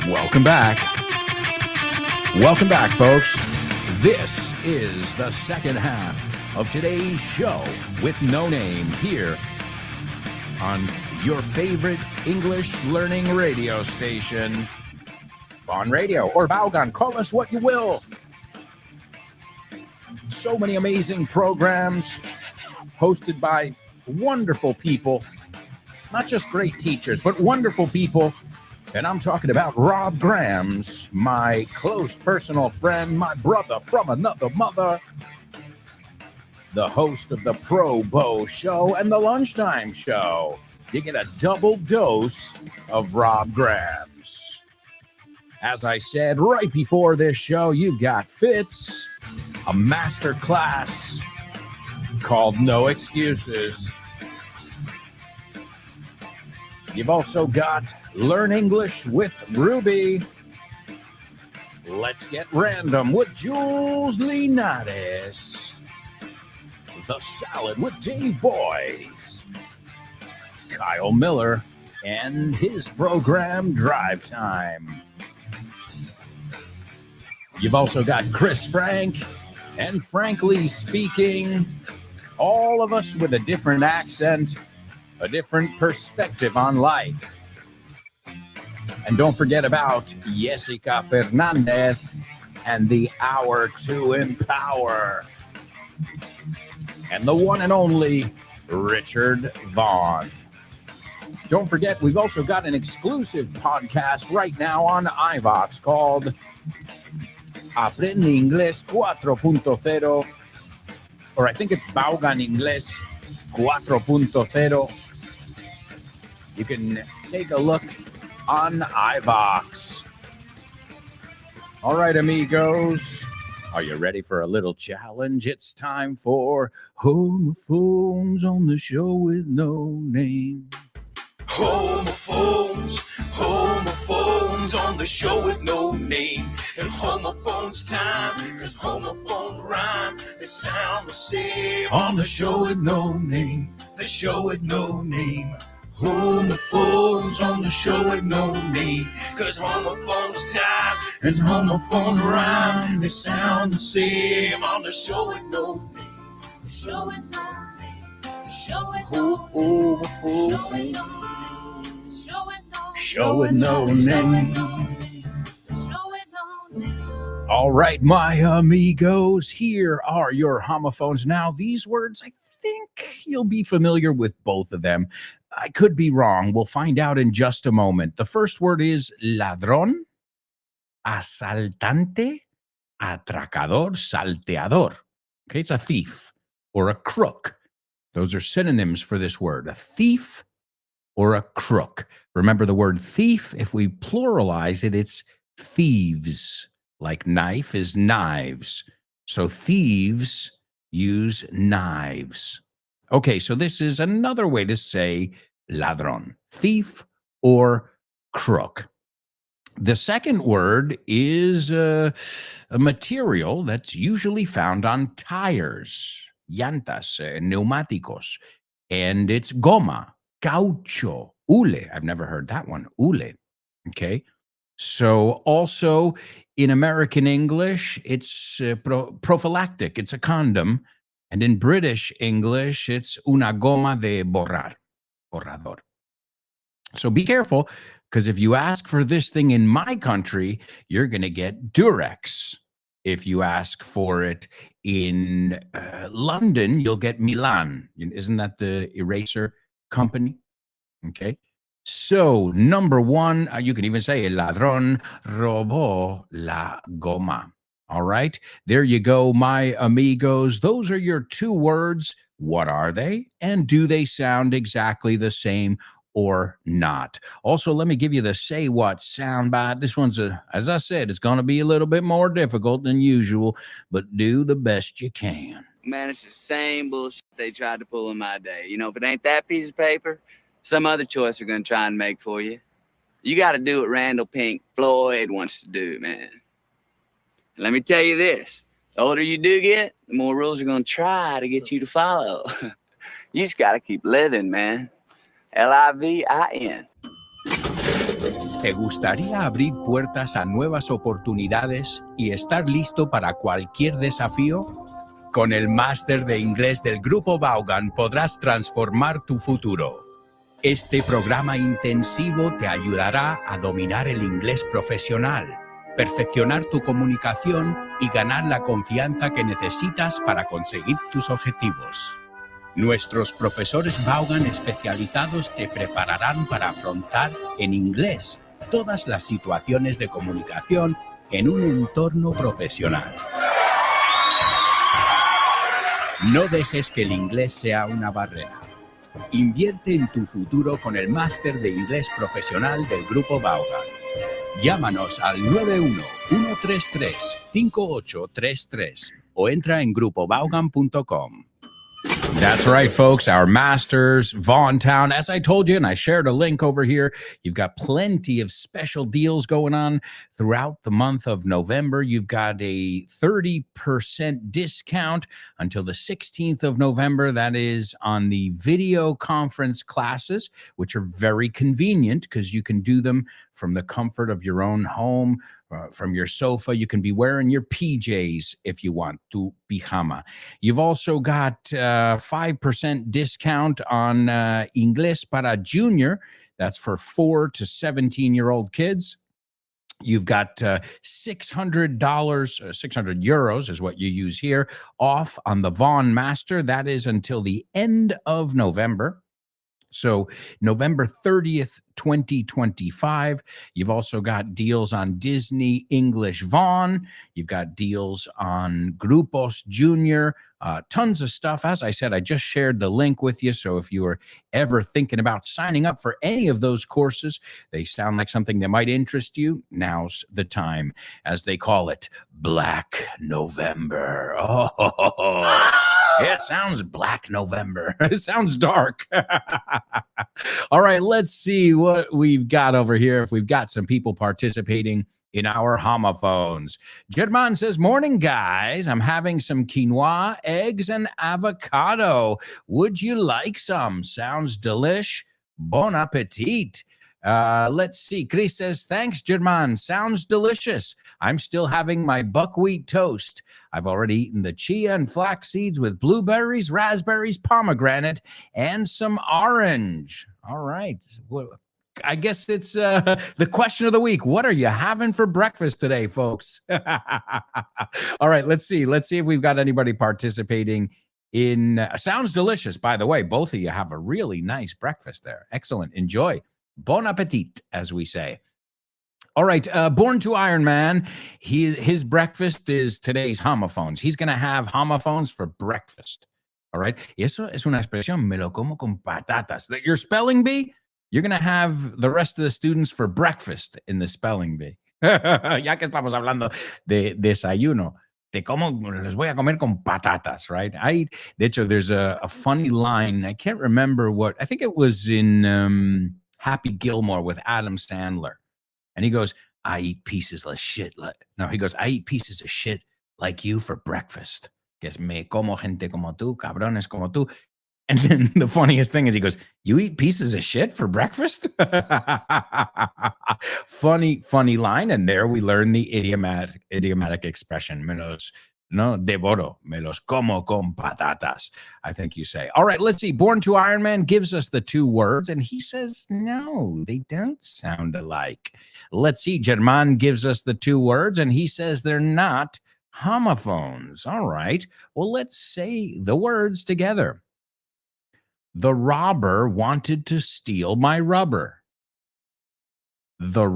S1: Welcome back. Welcome back, folks. This is the second half of today's show with No Name here on your favorite English learning radio station, Fawn Radio or Baugan. Call us what you will. So many amazing programs hosted by wonderful people, not just great teachers, but wonderful people. And I'm talking about Rob Grams, my close personal friend, my brother from another mother, the host of the Pro Bow Show and the Lunchtime Show. You get a double dose of Rob Grams. As I said right before this show, you've got Fitz, a master class called No Excuses. You've also got Learn English with Ruby. Let's Get Random with Jules Linares. The Salad with Dave Boys. Kyle Miller and his program Drive Time. You've also got Chris Frank and Frankly Speaking. All of us with a different accent, a different perspective on life. And don't forget about Jessica Fernandez and the Hour to Empower. And the one and only Richard Vaughn. Don't forget, we've also got an exclusive podcast right now on iVox called Aprende Inglés 4.0, or I think it's Baugan Inglés 4.0. You can take a look on iVox. All right, amigos. Are you ready for a little challenge? It's time for Homophones on the Show with No Name.
S8: Homophones on the show with no name. It's homophones time, cause homophones rhyme. They sound the same on the show with no name. The show with no name. Homophones on the show with no name. Cause homophones time, it's homophones rhyme. They sound the same on the show with no name. The show with no name. The show with no name.
S1: Show with no name. All right, my amigos, here are your homophones. Now, these words, I think you'll be familiar with both of them. I could be wrong. We'll find out in just a moment. The first word is ladrón, asaltante, atracador, salteador. Okay, it's a thief or a crook. Those are synonyms for this word, a thief or a crook. Remember the word thief, if we pluralize it, it's thieves. Like knife is knives. So thieves use knives. Okay, so this is another way to say ladrón, thief or crook. The second word is a material that's usually found on tires, llantas, neumáticos, and it's goma, caucho, hule. I've never heard that one, hule. Okay. So also in American English, it's prophylactic. It's a condom. And in British English, it's una goma de borrar, borrador. So be careful, because if you ask for this thing in my country, you're going to get Durex. If you ask for it in London, you'll get Milan. Isn't that the eraser company? Okay. So, number one, you can even say, el ladrón robó la goma. All right. There you go, my amigos. Those are your two words. What are they? And do they sound exactly the same or not? Also, let me give you the say what soundbite. This one's, as I said, it's going to be a little bit more difficult than usual, but do the best you can.
S4: Man, it's the same bullshit they tried to pull in my day. You know, if it ain't that piece of paper, some other choice are going to try and make for you. You got to do what Randall Pink Floyd wants to do, man. And let me tell you this. The older you do get, the more rules are going to try to get you to follow. You just got to keep living, man. Livin.
S9: ¿Te gustaría abrir puertas a nuevas oportunidades y estar listo para cualquier desafío? Con el máster de inglés del Grupo Vaughan podrás transformar tu futuro. Este programa intensivo te ayudará a dominar el inglés profesional, perfeccionar tu comunicación y ganar la confianza que necesitas para conseguir tus objetivos. Nuestros profesores Vaughan especializados te prepararán para afrontar en inglés todas las situaciones de comunicación en un entorno profesional. No dejes que el inglés sea una barrera. Invierte en tu futuro con el máster de inglés profesional del Grupo Vaughan. Llámanos al 91-133-5833 o entra en grupovaughan.com.
S1: That's right, folks. Our masters, Vaughan Town. As I told you, and I shared a link over here, you've got plenty of special deals going on throughout the month of November. You've got a 30% discount until the 16th of November. That is on the video conference classes, which are very convenient because you can do them from the comfort of your own home. From your sofa. You can be wearing your PJs if you want, tu pijama. You've also got 5% discount on Inglés para Junior. That's for 4 to 17-year-old kids. You've got $600, 600 euros is what you use here, off on the Vaughan Master. That is until the end of November. So November 30th, 2025. You've also got deals on Disney English Vaughan. You've got deals on Grupos Junior. Tons of stuff. As I said, I just shared the link with you. So if you are ever thinking about signing up for any of those courses, they sound like something that might interest you. Now's the time, as they call it, Black November. Oh, it sounds Black November. It sounds dark. All right, let's see what we've got over here. If we've got some people participating in our homophones. German says, morning, guys. I'm having some quinoa, eggs, and avocado. Would you like some? Sounds delish. Bon appetit. Let's see. Chris says, thanks, German. Sounds delicious. I'm still having my buckwheat toast. I've already eaten the chia and flax seeds with blueberries, raspberries, pomegranate, and some orange. All right. Well, I guess it's the question of the week. What are you having for breakfast today, folks? All right, let's see. Let's see if we've got anybody participating in sounds delicious. By the way, both of you have a really nice breakfast there. Excellent. Enjoy. Bon appetit, as we say. All right, Born to Iron Man, his breakfast is today's homophones. He's going to have homophones for breakfast. All right. Y eso es una expresión, me lo como con patatas. That your spelling bee, you're going to have the rest of the students for breakfast in the spelling bee. Ya que estamos hablando de desayuno, les voy a comer con patatas, right? De hecho, there's a funny line. I can't remember I think it was in Happy Gilmore with Adam Sandler. And he goes, I eat pieces of shit. He goes, I eat pieces of shit like you for breakfast. Que es me como gente como tú, cabrones como tú. And then the funniest thing is he goes, you eat pieces of shit for breakfast? Funny line. And there we learn the idiomatic expression. Devoro, me los como con patatas, I think you say. All right, let's see. Born to Iron Man gives us the two words, and he says, no, they don't sound alike. Let's see. German gives us the two words, and he says they're not homophones. All right. Well, let's say the words together. The robber wanted to steal my rubber. The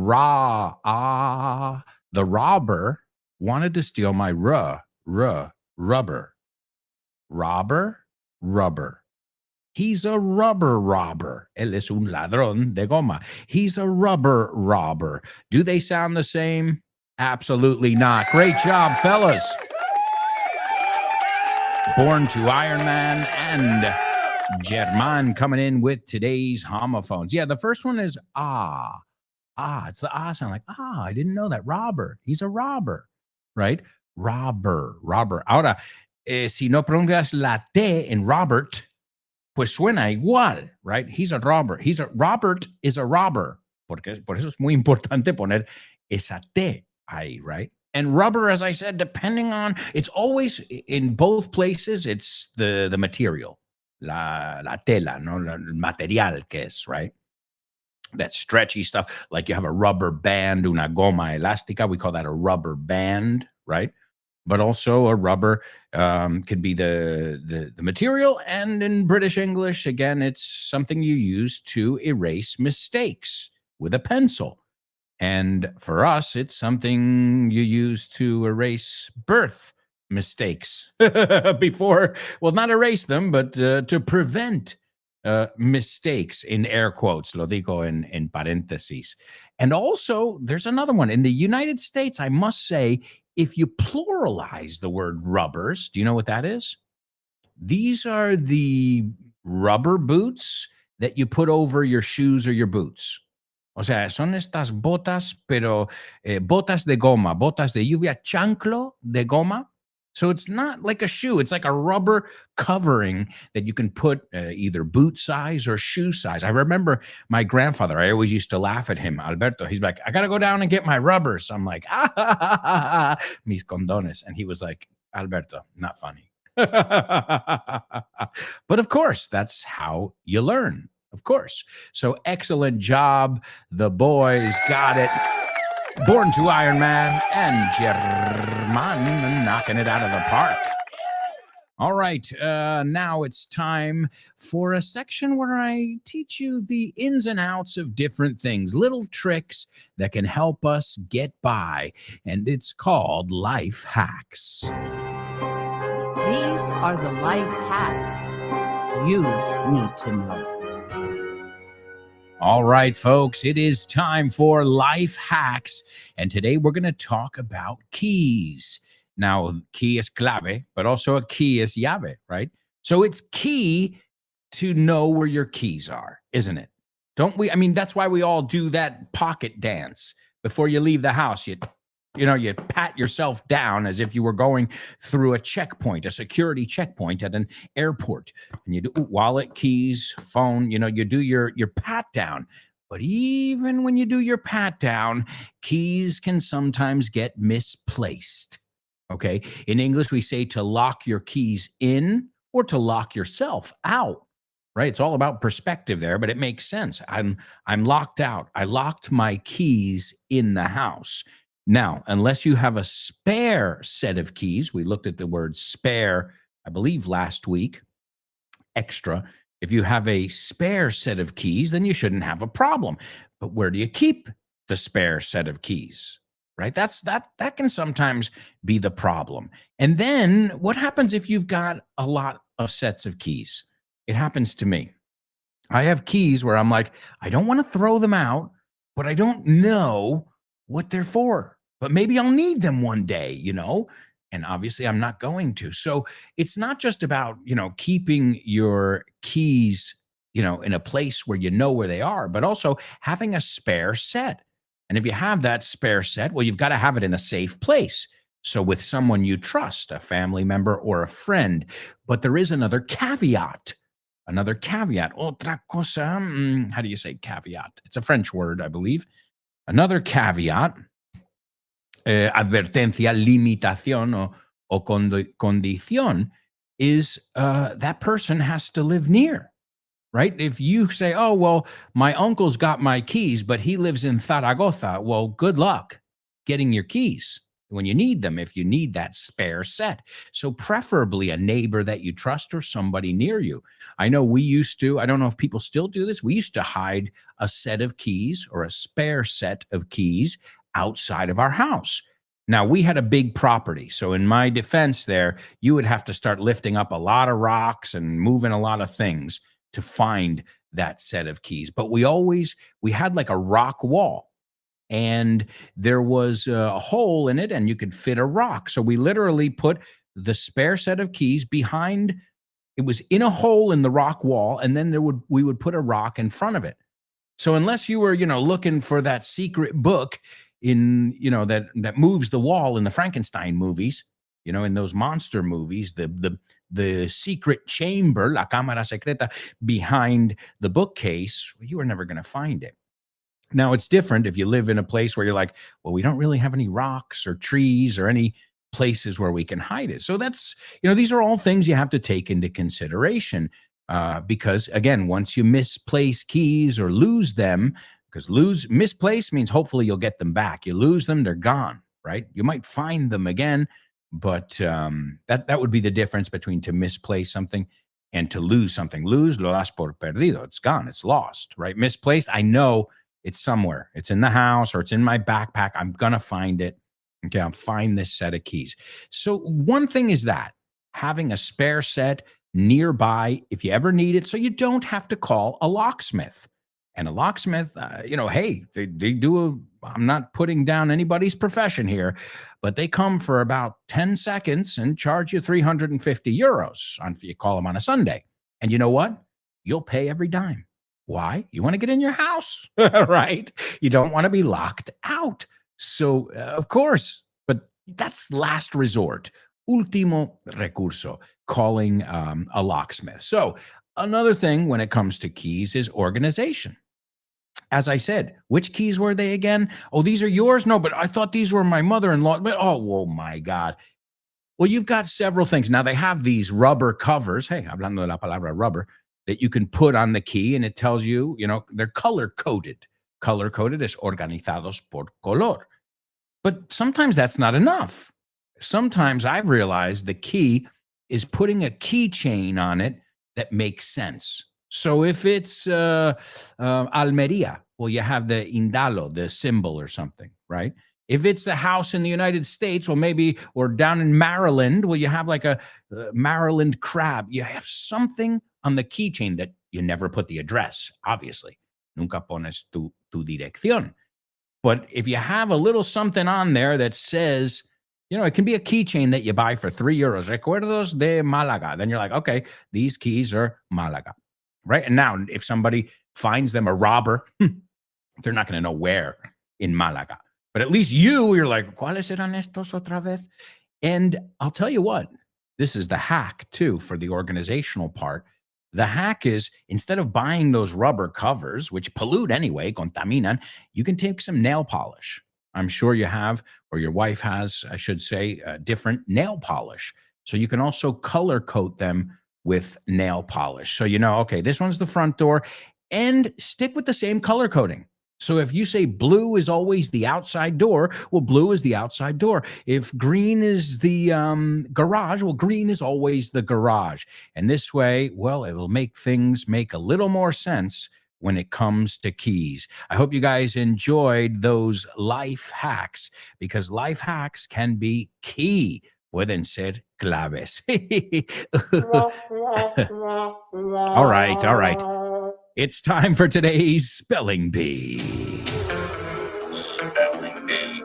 S1: robber wanted to steal my rubber. Rubber. He's a rubber robber. Él es un ladrón de goma. He's a rubber robber. Do they sound the same? Absolutely not. Great job, fellas. Born to Iron Man and German coming in with today's homophones. Yeah, the first one is ah. It's the ah sound, like I didn't know that. Robber. He's a robber, right? Robber. Ahora, si no pronuncias la T en Robert, pues suena igual, right? He's a robber. Robert is a robber. Por eso es muy importante poner esa T ahí, right? And rubber, as I said, depending on, it's always in both places, it's the material, la tela, no, el material que es, right? That stretchy stuff, like you have a rubber band, una goma elástica, we call that a rubber band, right? But also a rubber could be the material, and in British English, again, it's something you use to erase mistakes with a pencil. And for us, it's something you use to erase birth mistakes before, well, not erase them, but to prevent mistakes, in air quotes, lo digo en paréntesis. And also, there's another one. In the United States, I must say, if you pluralize the word rubbers, do you know what that is? These are the rubber boots that you put over your shoes or your boots. O sea, son estas botas, pero botas de goma, botas de lluvia, chanclo de goma. So it's not like a shoe. It's like a rubber covering that you can put either boot size or shoe size. I remember my grandfather, I always used to laugh at him, Alberto. He's like, I got to go down and get my rubbers. I'm like, mis condones. And he was like, Alberto, not funny. But of course, that's how you learn. Of course. So excellent job. The boys got it. Born to Iron Man and German knocking it out of the park. All right. Now it's time for a section where I teach you the ins and outs of different things, little tricks that can help us get by. And it's called Life Hacks.
S10: These are the life hacks you need to know.
S1: All right, folks, it is time for Life Hacks. And today we're going to talk about keys. Now, key is clave, but also a key is llave, right? So it's key to know where your keys are, isn't it? Don't we? I mean, that's why we all do that pocket dance before you leave the house. You pat yourself down as if you were going through a checkpoint, a security checkpoint at an airport. And you do wallet, keys, phone, you do your pat down. But even when you do your pat down, keys can sometimes get misplaced. Okay. In English, we say to lock your keys in or to lock yourself out. Right? It's all about perspective there, but it makes sense. I'm locked out. I locked my keys in the house. Now, unless you have a spare set of keys, we looked at the word spare, I believe, last week, extra. If you have a spare set of keys, then you shouldn't have a problem. But where do you keep the spare set of keys? Right? That can sometimes be the problem. And then what happens if you've got a lot of sets of keys? It happens to me. I have keys where I'm like, I don't want to throw them out, but I don't know what they're for. But maybe I'll need them one day, and obviously I'm not going to. So it's not just about, keeping your keys, in a place where you know where they are, but also having a spare set. And if you have that spare set, well, you've got to have it in a safe place. So with someone you trust, a family member or a friend. But there is another caveat. Otra cosa. How do you say caveat? It's a French word, I believe. Another caveat, advertencia, limitación o condición, is that person has to live near, right? If you say, oh, well, my uncle's got my keys, but he lives in Zaragoza, well, good luck getting your keys when you need them, if you need that spare set. So preferably a neighbor that you trust or somebody near you. I know we used to, I don't know if people still do this, we used to hide a set of keys or a spare set of keys outside of our house. Now, we had a big property. So in my defense there, you would have to start lifting up a lot of rocks and moving a lot of things to find that set of keys. But we had like a rock wall. And there was a hole in it and you could fit a rock. So we literally put the spare set of keys behind. It was in a hole in the rock wall. And then we would put a rock in front of it. So unless you were, looking for that secret book in, that moves the wall in the Frankenstein movies, in those monster movies, the secret chamber, la cámara secreta, behind the bookcase, you were never going to find it. Now, it's different if you live in a place where you're like, well, we don't really have any rocks or trees or any places where we can hide it. So that's, these are all things you have to take into consideration because, again, once you misplace keys or lose them, because misplace means hopefully you'll get them back. You lose them, they're gone, right? You might find them again, but that would be the difference between to misplace something and to lose something. Lose, lo das por perdido. It's gone. It's lost, right? Misplaced, I know it's somewhere. It's in the house or it's in my backpack. I'm going to find it. Okay, I'll find this set of keys. So one thing is that having a spare set nearby if you ever need it so you don't have to call a locksmith. And a locksmith, hey, they do I'm not putting down anybody's profession here, but they come for about 10 seconds and charge you 350 euros if you call them on a Sunday. And you know what? You'll pay every dime. Why? You want to get in your house, right? You don't want to be locked out. So, of course, but that's last resort. Último recurso, calling a locksmith. So another thing when it comes to keys is organization. As I said, which keys were they again? Oh, these are yours? No, but I thought these were my mother-in-law. But oh my God. Well, you've got several things. Now, they have these rubber covers. Hey, hablando de la palabra rubber, that you can put on the key, and it tells you, they're color-coded. Color-coded is organizados por color. But sometimes that's not enough. Sometimes I've realized the key is putting a keychain on it that makes sense. So if it's Almeria, well, you have the indalo, the symbol or something, right? If it's a house in the United States, well, maybe, or down in Maryland, well, you have like a Maryland crab. You have something on the keychain that you never put the address, obviously. Nunca pones tu dirección. But if you have a little something on there that says, it can be a keychain that you buy for 3 euros. Recuerdos de Málaga. Then you're like, okay, these keys are Málaga. Right. And now if somebody finds them a robber, they're not going to know where in Malaga. But at least you're like, ¿cuáles eran estos otra vez? And I'll tell you what, this is the hack too for the organizational part. The hack is instead of buying those rubber covers, which pollute anyway, contaminan, you can take some nail polish. I'm sure you have, or your wife has, I should say, different nail polish. So you can also color coat them with nail polish. So okay, this one's the front door, and stick with the same color coding. So if you say blue is always the outside door, well, blue is the outside door. If green is the garage, well, green is always the garage. And this way, well, it will make things make a little more sense when it comes to keys. I hope you guys enjoyed those life hacks, because life hacks can be key. Pueden ser claves. All right. It's time for today's Spelling Bee.
S2: Spelling Bee.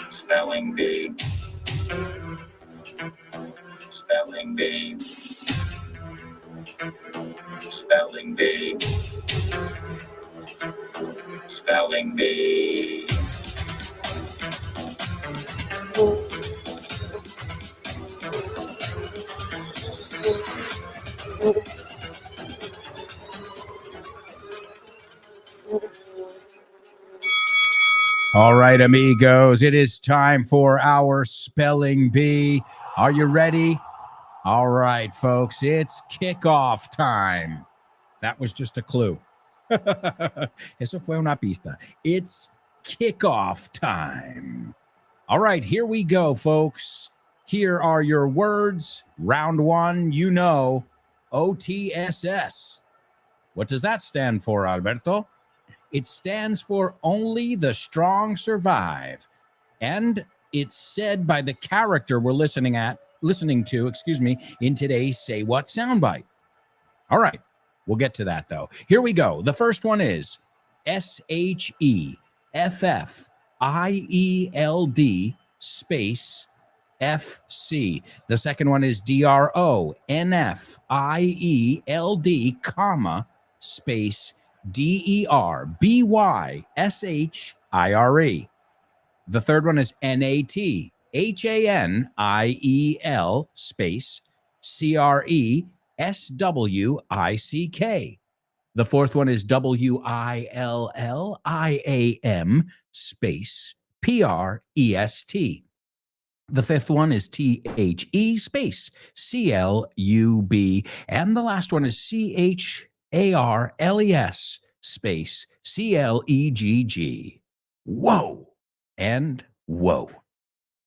S2: Spelling Bee. Spelling Bee. Spelling Bee. Spelling Bee.
S1: All right, amigos, it is time for our Spelling Bee. Are you ready? All right, folks, it's kickoff time. That was just a clue. Eso fue una pista. It's kickoff time. All right, here we go, folks. Here are your words. Round one, OTSS. What does that stand for, Alberto? It stands for Only the Strong Survive. And it's said by the character we're listening to, in today's Say What soundbite. All right, we'll get to that, though. Here we go. The first one is SHEFFIELD space FC. The second one is DRONFIELD, comma, space DERBYSHIRE. The third one is NATHANIEL space CRESWICK. The fourth one is WILLIAM space PREST. The fifth one is THE space CLUB. And the last one is CHARLES space CLEGG. Whoa and whoa.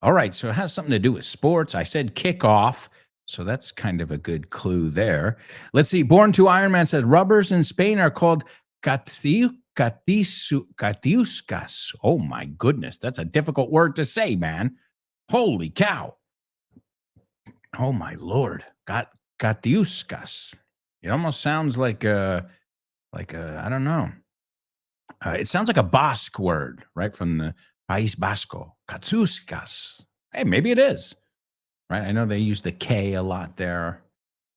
S1: All right, so it has something to do with sports. I said kickoff, so that's kind of a good clue there. Let's see. Born to Iron Man says rubbers in Spain are called catiuscas. Oh my goodness, that's a difficult word to say, man. Holy cow. Oh my Lord. Catiuscas. It almost sounds like a I don't know. It sounds like a Basque word, right? From the País Vasco. Catiuscas. Hey, maybe it is. Right? I know they use the K a lot there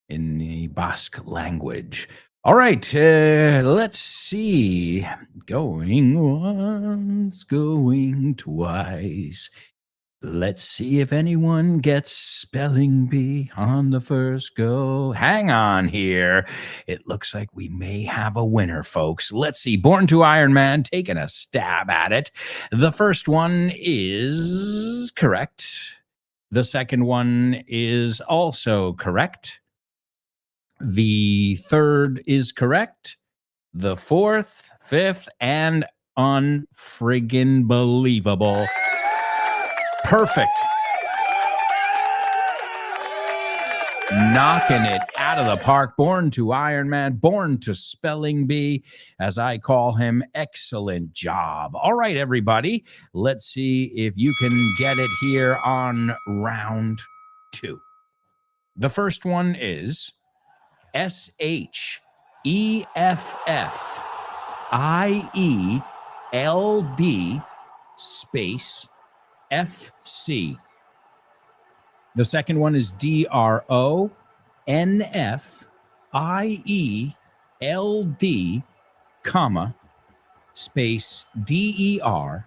S1: in the Basque language. All right, let's see. Going once, going twice. Let's see if anyone gets spelling bee on the first go. Hang on here. It looks like we may have a winner, folks. Let's see. Born to Iron Man, taking a stab at it. The first one is correct. The second one is also correct. The third is correct. The fourth, fifth, and unfriggin' believable. Perfect. Knocking it out of the park. Born to Iron Man, born to Spelling Bee, as I call him. Excellent job. All right, everybody. Let's see if you can get it here on round 2. The first one is SHEFFIELD space FC. The second one is DRONFIELD, comma, space DERBYSHIRE.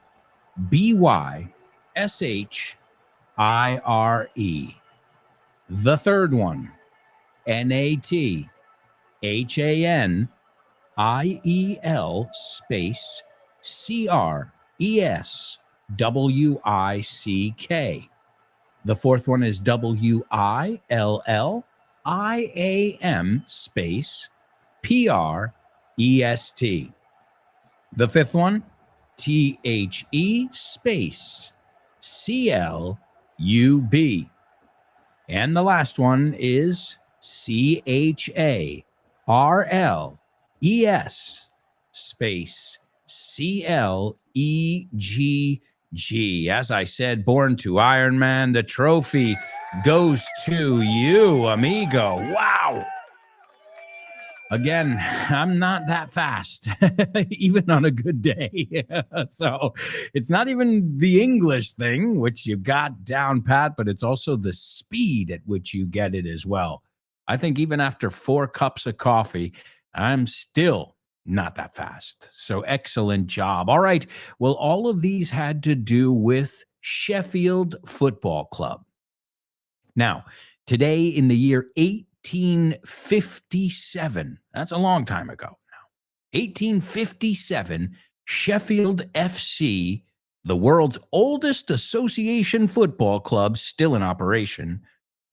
S1: The third one, NATHANIEL space CRESWICK. The fourth one is WILLIAM space PREST. The fifth one, THE space CLUB. And the last one is CHARLES space CLEGG. As I said, born to Iron Man. The trophy goes to you, amigo. Wow. Again, I'm not that fast, even on a good day. So it's not even the English thing, which you've got down pat, but it's also the speed at which you get it as well. I think even after 4 cups of coffee, I'm still not that fast. So excellent job. All right. Well, all of these had to do with Sheffield Football Club. Now, today in the year 1857, that's a long time ago now. 1857, Sheffield FC, the world's oldest association football club still in operation,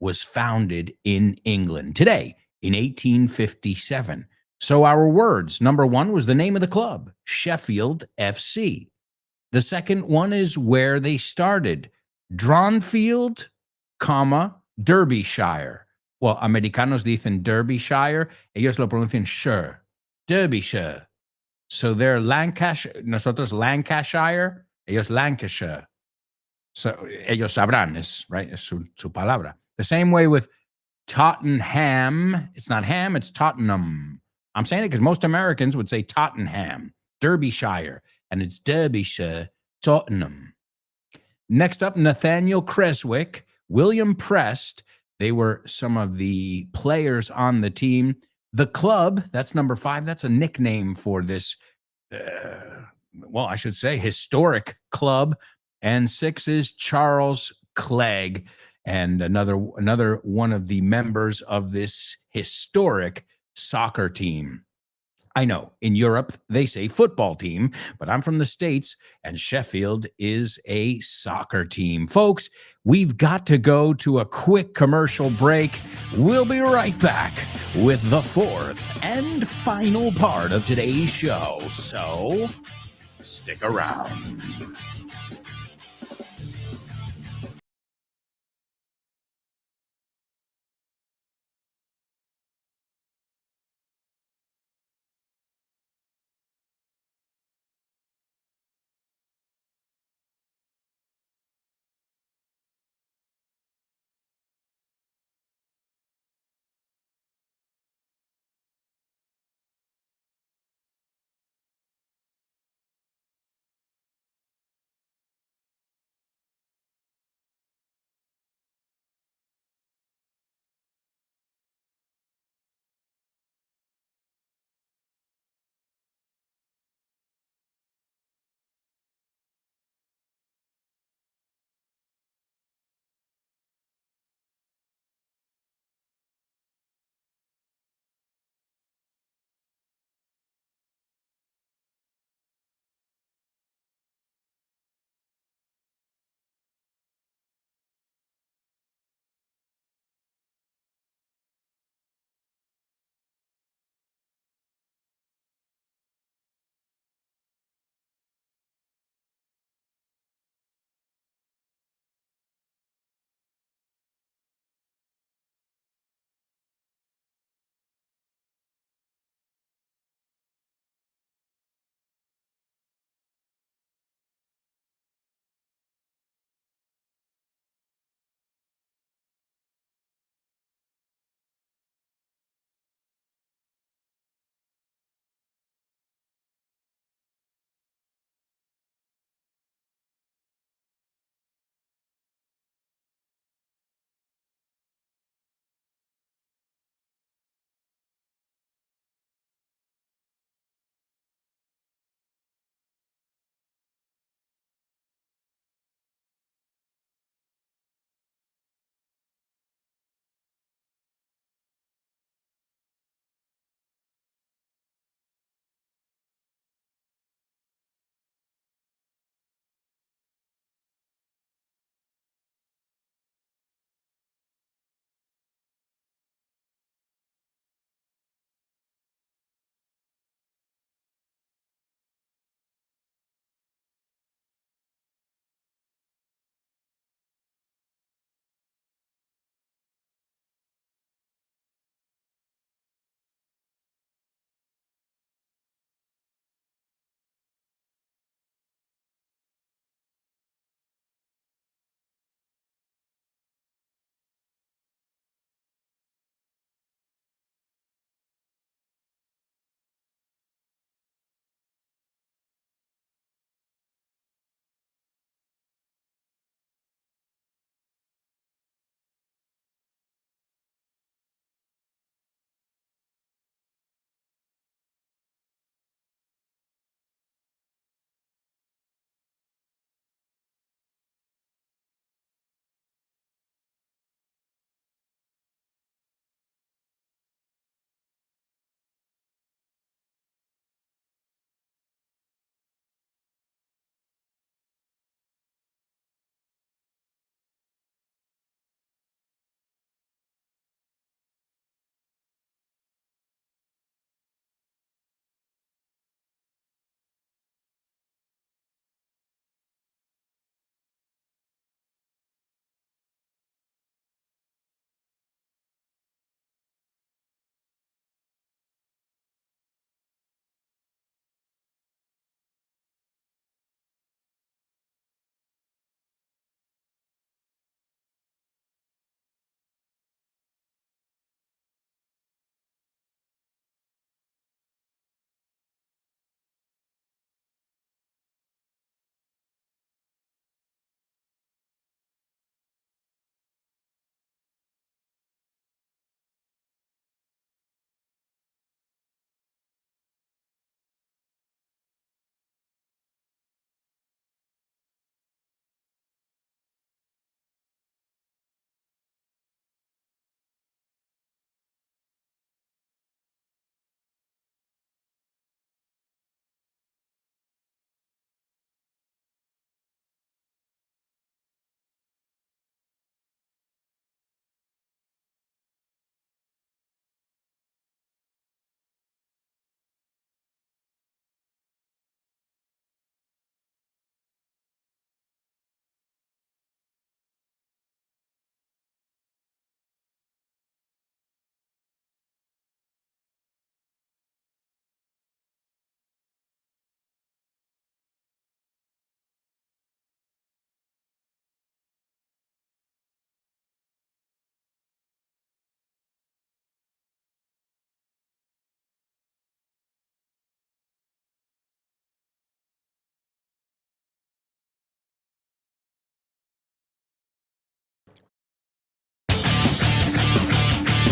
S1: was founded in England. Today, in 1857. So our words, number 1 was the name of the club, Sheffield FC. The second one is where they started, Dronfield, Derbyshire. Well, americanos dicen Derbyshire, ellos lo pronuncian shire, Derbyshire. So they're Lancashire, nosotros Lancashire, ellos Lancashire. So ellos sabrán, right? Es su palabra. The same way with Tottenham. It's not ham, it's Tottenham. I'm saying it because most Americans would say Tottenham, Derbyshire, and it's Derbyshire, Tottenham. Next up, Nathaniel Creswick, William Prest. They were some of the players on the team. The club, that's number 5. That's a nickname for this, I should say, historic club. And 6 is Charles Clegg, and another one of the members of this historic soccer team. I know in Europe they say football team, but I'm from the States and Sheffield is a soccer team. Folks, we've got to go to a quick commercial break. We'll be right back with the fourth and final part of today's show. So stick around.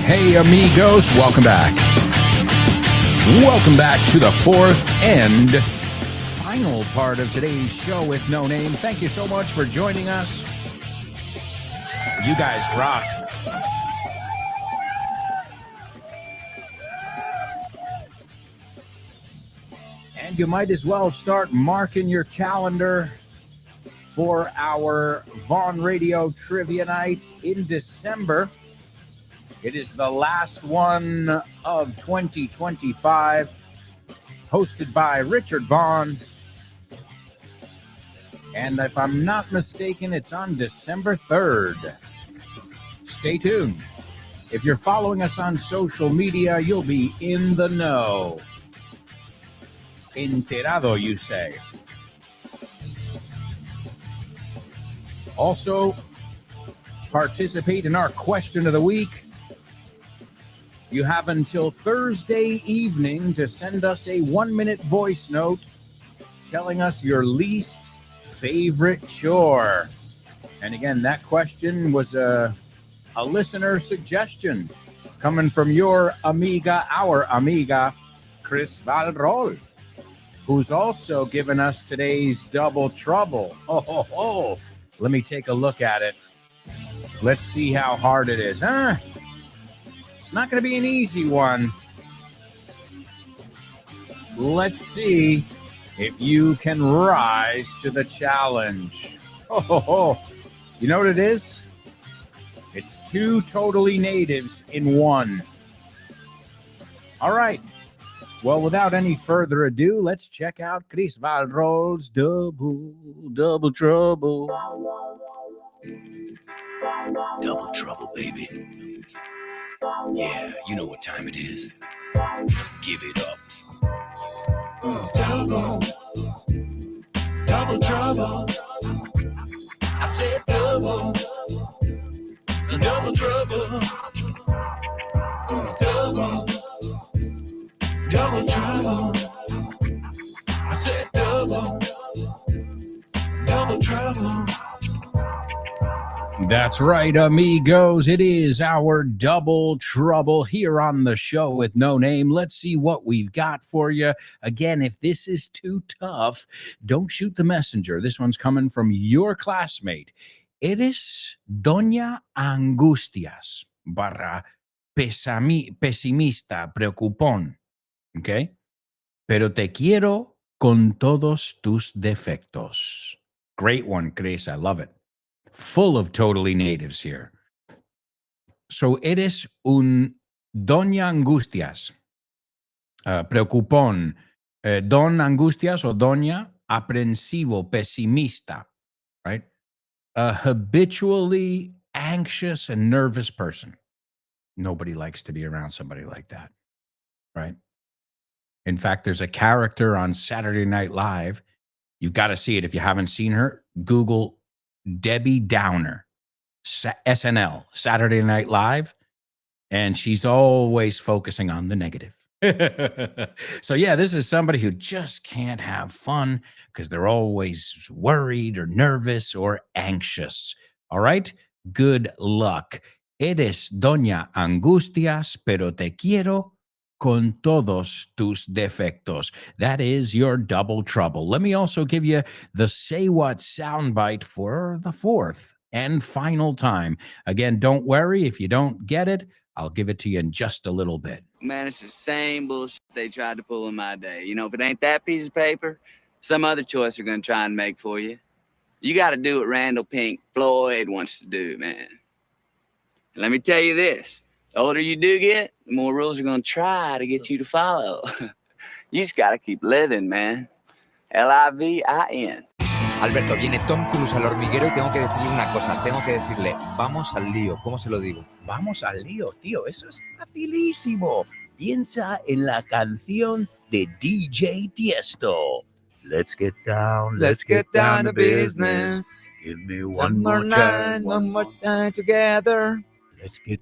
S1: Hey, amigos, welcome back. Welcome back to the fourth and final part of today's show with No Name. Thank you so much for joining us. You guys rock. And you might as well start marking your calendar for our Vaughn Radio Trivia Night in December. It is the last one of 2025, hosted by Richard Vaughn. And if I'm not mistaken, it's on December 3rd. Stay tuned. If you're following us on social media, you'll be in the know. Enterado, you say. Also, participate in our question of the week. You have until Thursday evening to send us a 1-minute voice note telling us your least favorite chore. And again, that question was a listener suggestion coming from your amiga, our amiga, Chris Valrol, who's also given us today's double trouble. Oh. Let me take a look at it. Let's see how hard it is. It's not going to be an easy one. Let's see if you can rise to the challenge. You know what it is? It's two totally natives in one. All right. Well, without any further ado, let's check out Chris Valrol's double trouble.
S8: Double trouble, baby. Yeah, you know what time it is. Give it up. Double trouble. I said double trouble. Double trouble. I said double trouble.
S1: That's right, amigos. It is our double trouble here on the show with No Name. Let's see what we've got for you. Again, if this is too tough, don't shoot the messenger. This one's coming from your classmate. Eres Doña Angustias barra pesimista, preocupón. Okay? Pero te quiero con todos tus defectos. Great one, Chris. I love it. Full of totally natives here. So eres un Doña Angustias, preocupón, Don Angustias o Doña, aprensivo, pesimista, right? A habitually anxious and nervous person. Nobody likes to be around somebody like that, right? In fact, there's a character on Saturday Night Live. You've got to see it. If you haven't seen her, Google Debbie Downer, SNL, Saturday Night Live, and she's always focusing on the negative. So yeah, this is somebody who just can't have fun because they're always worried or nervous or anxious. All right? Good luck. Eres Doña Angustias, pero te quiero con todos tus defectos. That is your double trouble. Let me also give you the Say What soundbite for the fourth and final time. Again, don't worry if you don't get it. I'll give it to you in just a little bit.
S4: Man, it's the same bullshit they tried to pull in my day. You know, if it ain't that piece of paper, some other choice are going to try and make for you. You got to do what Randall Pink Floyd wants to do, man. And let me tell you this. The older you do get, the more rules are going to try to get you to follow. You just got to keep living, man. Livin.
S5: Alberto, viene Tom Cruise al hormiguero y tengo que decirle una cosa. Tengo que decirle, vamos al lío. ¿Cómo se lo digo?
S1: Vamos al lío, tío. Eso es facilísimo. Piensa en la canción de DJ Tiesto. Let's get down
S5: to business.
S1: Give me
S5: One more night together.
S1: Let's get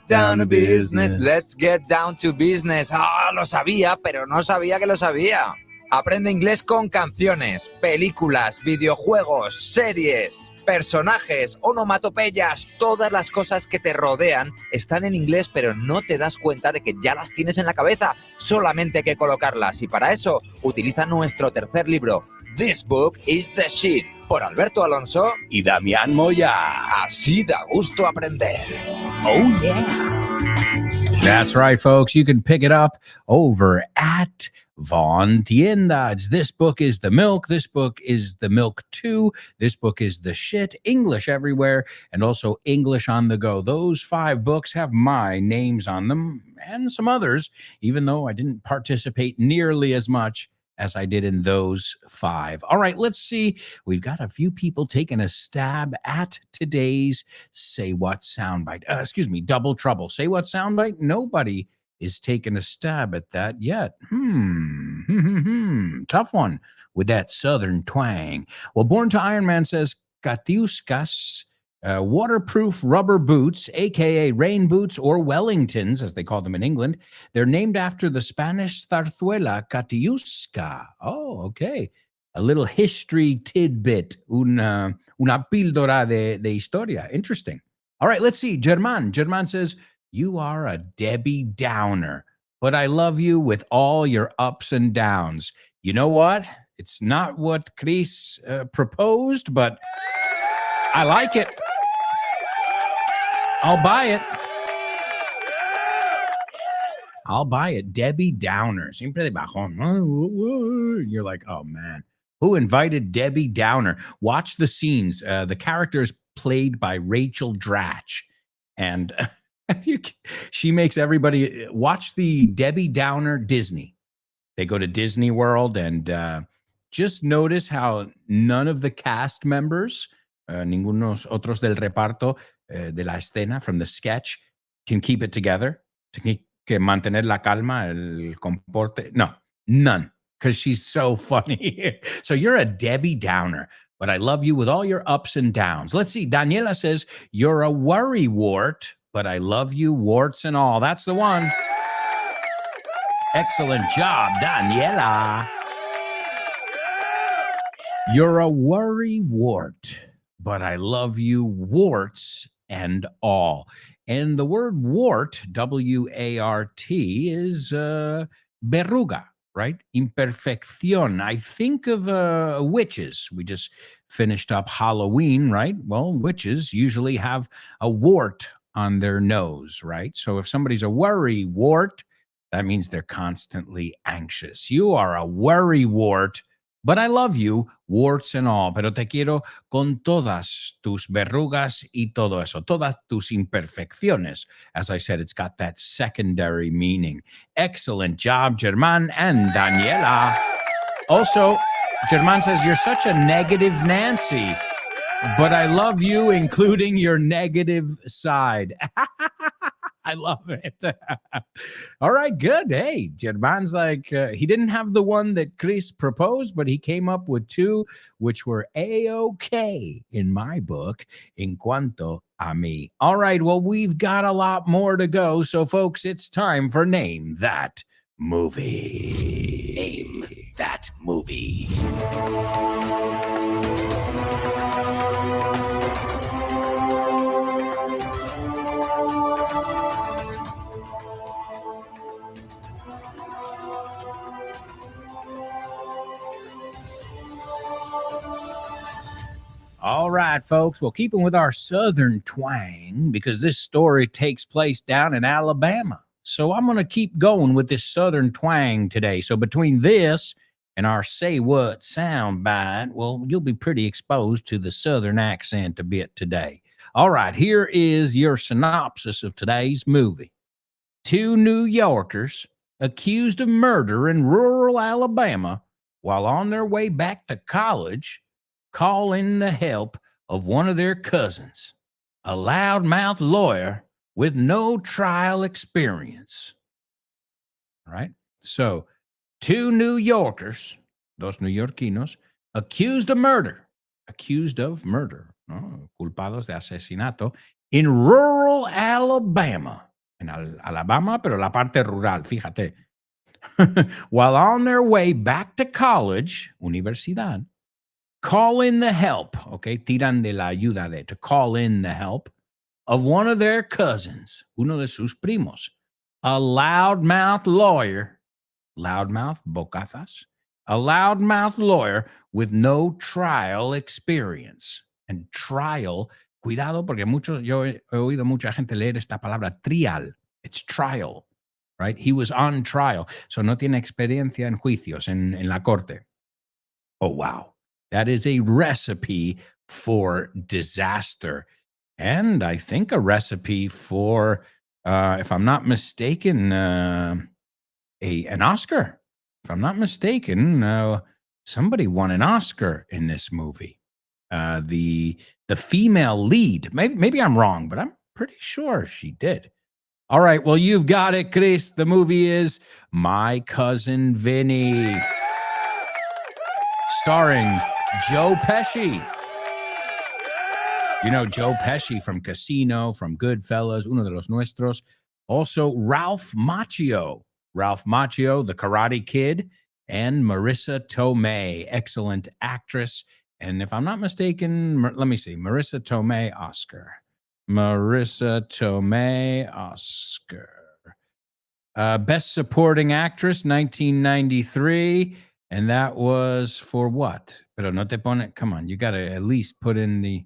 S1: down
S5: to business. Let's get down to business. Ah, lo sabía, pero no sabía que lo sabía. Aprende inglés con canciones, películas, videojuegos, series, personajes, onomatopeyas. Todas las cosas que te rodean están en inglés, pero no te das cuenta de que ya las tienes en la cabeza. Solamente hay que colocarlas. Y para eso, utiliza nuestro tercer libro, This Book is the Shit, por Alberto Alonso
S1: y Damián Moya.
S5: Así da gusto aprender.
S1: Oh, yeah. That's right, folks. You can pick it up over at Von Tienda. This book is the milk. This book is the milk too. This book is the shit. English everywhere and also English on the go. Those 5 books have my names on them and some others, even though I didn't participate nearly as much as I did in those 5. All right, let's see. We've got a few people taking a stab at today's Say What soundbite. Double Trouble. Say What soundbite? Nobody is taking a stab at that yet. Tough one with that southern twang. Well, Born to Iron Man says, Katiuskas, waterproof rubber boots, aka rain boots or Wellingtons, as they call them in England. They're named after the Spanish zarzuela Katiuska. Oh, okay. A little history tidbit, una píldora de historia. Interesting. All right, let's see. German says, you are a Debbie Downer, but I love you with all your ups and downs. You know what? It's not what Chris proposed, but I like it. I'll buy it. I'll buy it. Debbie Downer. Siempre de bajón. You're like, oh, man. Who invited Debbie Downer? Watch the scenes. The character is played by Rachel Dratch. And she makes everybody watch the Debbie Downer Disney. They go to Disney World and just notice how none of the cast members, ningunos otros del reparto de la escena from the sketch can keep it together, que mantener la calma, el comporte. No, none, because she's so funny. So you're a Debbie Downer, but I love you with all your ups and downs. Let's see. Daniela says, you're a worrywart, but I love you warts and all. That's the one. Excellent job, Daniela. You're a worrywart, but I love you warts and all. And the word wart, W-A-R-T, is verruga, right? Imperfección. I think of witches. We just finished up Halloween, right? Well, witches usually have a wart on their nose, right? So if somebody's a worrywart, that means they're constantly anxious. You are a worrywart, but I love you, warts and all. Pero te quiero con todas tus verrugas y todo eso, todas tus imperfecciones. As I said, it's got that secondary meaning. Excellent job, German and Daniela. Also, German says, you're such a negative Nancy, but I love you, including your negative side. I love it. All right, good. Hey, German's like, he didn't have the one that Chris proposed, but he came up with 2, which were A-OK in my book, En Cuanto a Mí. All right, well, we've got a lot more to go. So, folks, it's time for Name That Movie. Name That Movie. All right, folks. Well, keeping with our southern twang, because this story takes place down in Alabama. So I'm going to keep going with this southern twang today. So between this and our Say What soundbite, well, you'll be pretty exposed to the southern accent a bit today. All right, here is your synopsis of today's movie. 2 New Yorkers accused of murder in rural Alabama while on their way back to college call in the help of one of their cousins, a loudmouth lawyer with no trial experience. All right? So, 2 New Yorkers, dos neoyorquinos, accused of murder, culpados de asesinato, in rural Alabama. En Alabama, pero la parte rural, fíjate. while on their way back to college, universidad, call in the help, okay? Tiran de la ayuda to call in the help of one of their cousins, uno de sus primos, a loudmouth lawyer, loudmouth, bocazas, a loudmouth lawyer with no trial experience. And trial, cuidado, porque yo he oído mucha gente leer esta palabra trial. It's trial, right? He was on trial, so no tiene experiencia en juicios, en la corte. Oh, wow. That is a recipe for disaster. And I think a recipe for, if I'm not mistaken, an Oscar. If I'm not mistaken, somebody won an Oscar in this movie. The female lead. Maybe I'm wrong, but I'm pretty sure she did. All right, well, you've got it, Chris. The movie is My Cousin Vinny, starring Joe Pesci. You know Joe Pesci from Casino, from Goodfellas, uno de los nuestros. Also, Ralph Macchio, the Karate Kid, and Marissa Tomei, excellent actress. And if I'm not mistaken, let me see, Marissa Tomei, Oscar. Marissa Tomei, Oscar. Best Supporting Actress, 1993. And that was for what? Pero no te pone, come on, you got to at least put in the,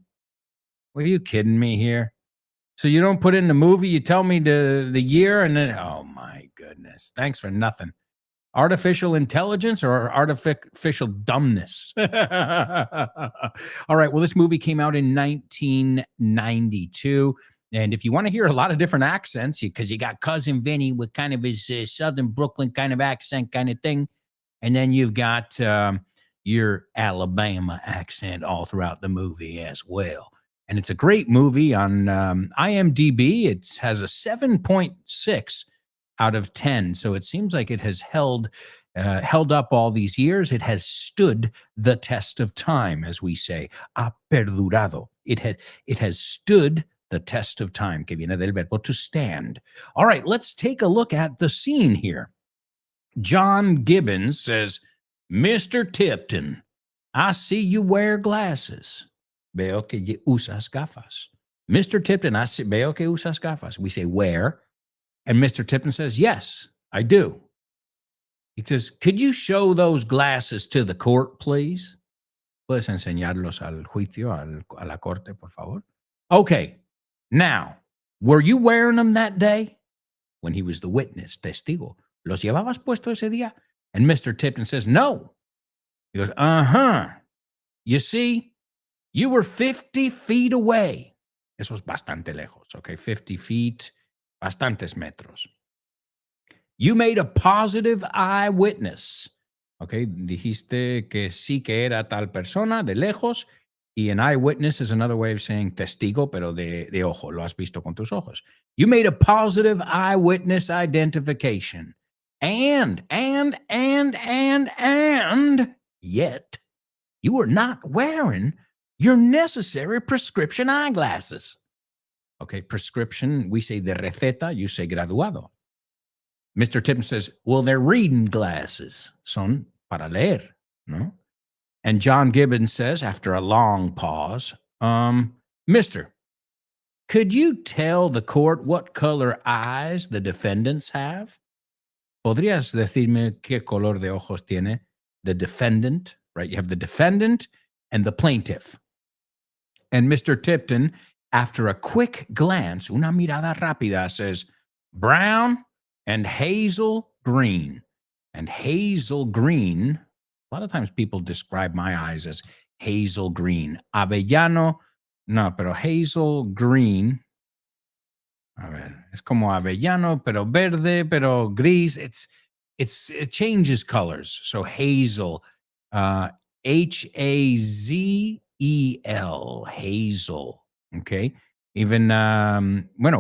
S1: are you kidding me here? So you don't put in the movie, you tell me the year, and then, oh my goodness, thanks for nothing. Artificial intelligence or artificial dumbness? All right, well, this movie came out in 1992. And if you want to hear a lot of different accents, because you got Cousin Vinny with kind of his Southern Brooklyn kind of accent kind of thing, and then you've got your Alabama accent all throughout the movie as well. And it's a great movie on IMDb. It has a 7.6 out of 10. So it seems like it has held up all these years. It has stood the test of time, as we say. Ha perdurado. It has stood the test of time, que viene del verbo to stand. All right, let's take a look at the scene here. John Gibbons says, Mr. Tipton, I see you wear glasses. Veo que usas gafas. Mr. Tipton, veo que usas gafas. We say wear. And Mr. Tipton says, yes, I do. He says, could you show those glasses to the court, please? ¿Puedes enseñarlos al juicio, a la corte, por favor? Okay. Now, were you wearing them that day? When he was the witness, testigo. ¿Los llevabas puesto ese día? And Mr. Tipton says, no. He goes, You see, you were 50 feet away. Eso es bastante lejos, okay? 50 feet, bastantes metros. You made a positive eyewitness. Okay, dijiste que sí que era tal persona de lejos. Y an eyewitness is another way of saying testigo, pero de ojo. Lo has visto con tus ojos. You made a positive eyewitness identification. And yet, you were not wearing your necessary prescription eyeglasses. Okay, prescription, we say de receta, you say graduado. Mr. Tipton says, well, they're reading glasses. Son para leer, no? And John Gibbons says, after a long pause, Mister, could you tell the court what color eyes the defendants have? ¿Podrías decirme qué color de ojos tiene the defendant? Right, you have the defendant and the plaintiff. And Mr. Tipton, after a quick glance, una mirada rápida, says, brown and hazel green. And hazel green, a lot of times people describe my eyes as hazel green. Avellano, no, pero hazel green. A ver, es como avellano, pero verde, pero gris. It changes colors. So hazel, H-A-Z-E-L, hazel. Okay. Even,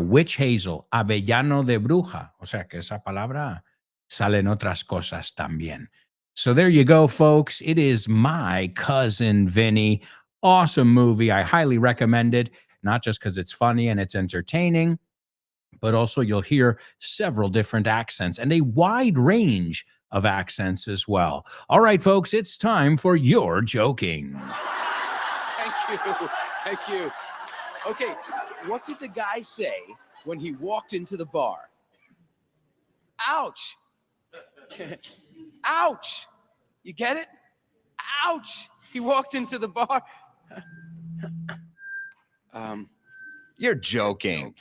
S1: witch hazel, avellano de bruja. O sea que esa palabra sale en otras cosas también. So there you go, folks. It is My Cousin Vinny. Awesome movie. I highly recommend it, not just because it's funny and it's entertaining, but also you'll hear several different accents and a wide range of accents as well. All right, folks, it's time for Your Joking.
S11: Thank you. Thank you. Okay, what did the guy say when he walked into the bar? Ouch. Ouch. You get it? Ouch. He walked into the bar. You're joking.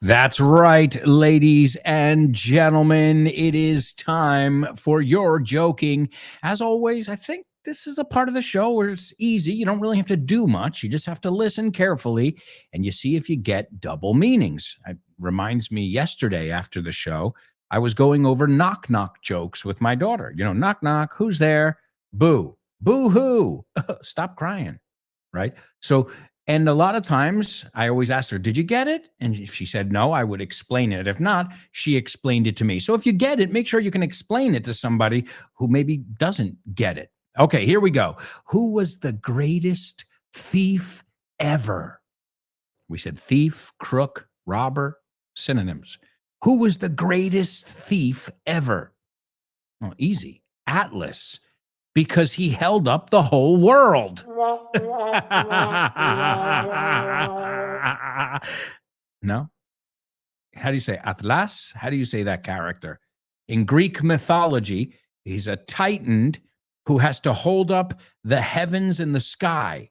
S1: That's right, ladies and gentlemen. It is time for Your Joking. As always, I think this is a part of the show where it's easy. You don't really have to do much. You just have to listen carefully and you see if you get double meanings. It reminds me yesterday after the show, I was going over knock knock jokes with my daughter. You know, knock knock, who's there? Boo. Boo hoo. Stop crying. Right? So, and a lot of times I always asked her, did you get it? And if she said no, I would explain it. If not, she explained it to me. So if you get it, make sure you can explain it to somebody who maybe doesn't get it. Okay, here we go. Who was the greatest thief ever? We said thief, crook, robber, synonyms. Who was the greatest thief ever? Oh, easy. Atlas. Because he held up the whole world. No? How do you say Atlas? How do you say that character? In Greek mythology, he's a titan who has to hold up the heavens and the sky.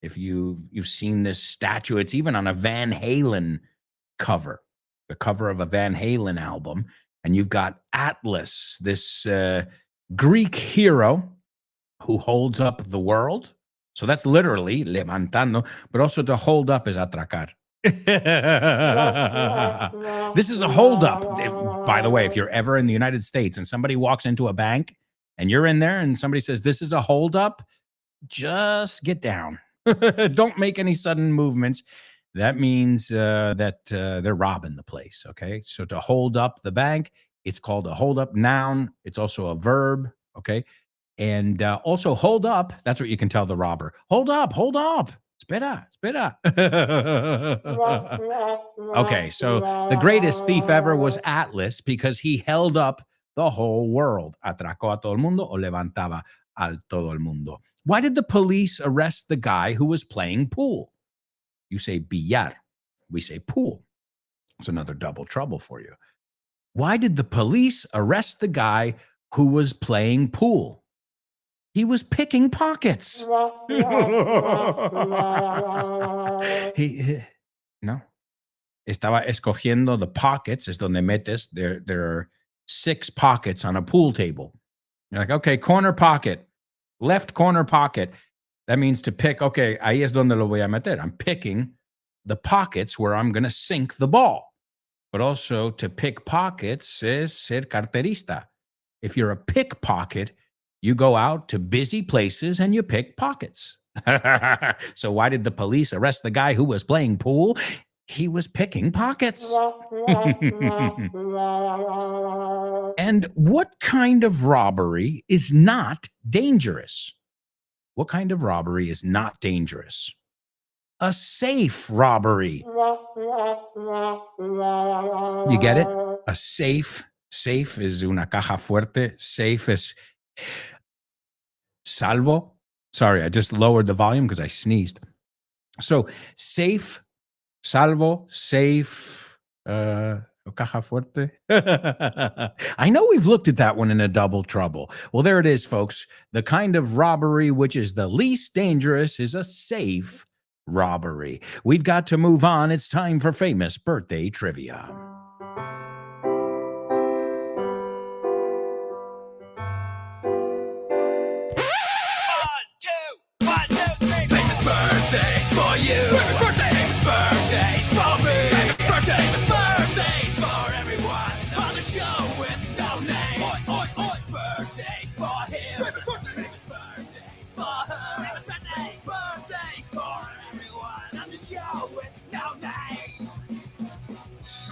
S1: If you've seen this statue, it's even on a Van Halen cover, the cover of a Van Halen album. And you've got Atlas, this Greek hero who holds up the world. So that's literally levantando, but also to hold up is atracar. This is a hold up. By the way, if you're ever in the United States and somebody walks into a bank and you're in there and somebody says, this is a hold up, just get down. Don't make any sudden movements. That means that they're robbing the place, okay? So to hold up the bank, it's called a hold up noun. It's also a verb, okay? And also hold up, that's what you can tell the robber. Hold up, hold up. Espera, espera. Okay, so the greatest thief ever was Atlas because he held up the whole world. Atracó a todo el mundo o levantaba al todo el mundo. Why did the police arrest the guy who was playing pool? You say billar. We say pool. It's another double trouble for you. Why did the police arrest the guy who was playing pool? He was picking pockets. No. Estaba escogiendo the pockets. Es donde metes. There are 6 pockets on a pool table. You're like, okay, corner pocket, left corner pocket. That means to pick, okay, ahí es donde lo voy a meter. I'm picking the pockets where I'm going to sink the ball. But also to pick pockets is ser carterista. If you're a pickpocket, you go out to busy places and you pick pockets. So why did the police arrest the guy who was playing pool? He was picking pockets. And what kind of robbery is not dangerous? What kind of robbery is not dangerous? A safe robbery. You get it? A safe. Safe is una caja fuerte. Safe is salvo. Sorry, I just lowered the volume because I sneezed. So safe, salvo, safe, caja fuerte. I know we've looked at that one in a double trouble. Well, there it is, folks. The kind of robbery which is the least dangerous is a safe robbery. We've got to move on. It's time for famous birthday trivia.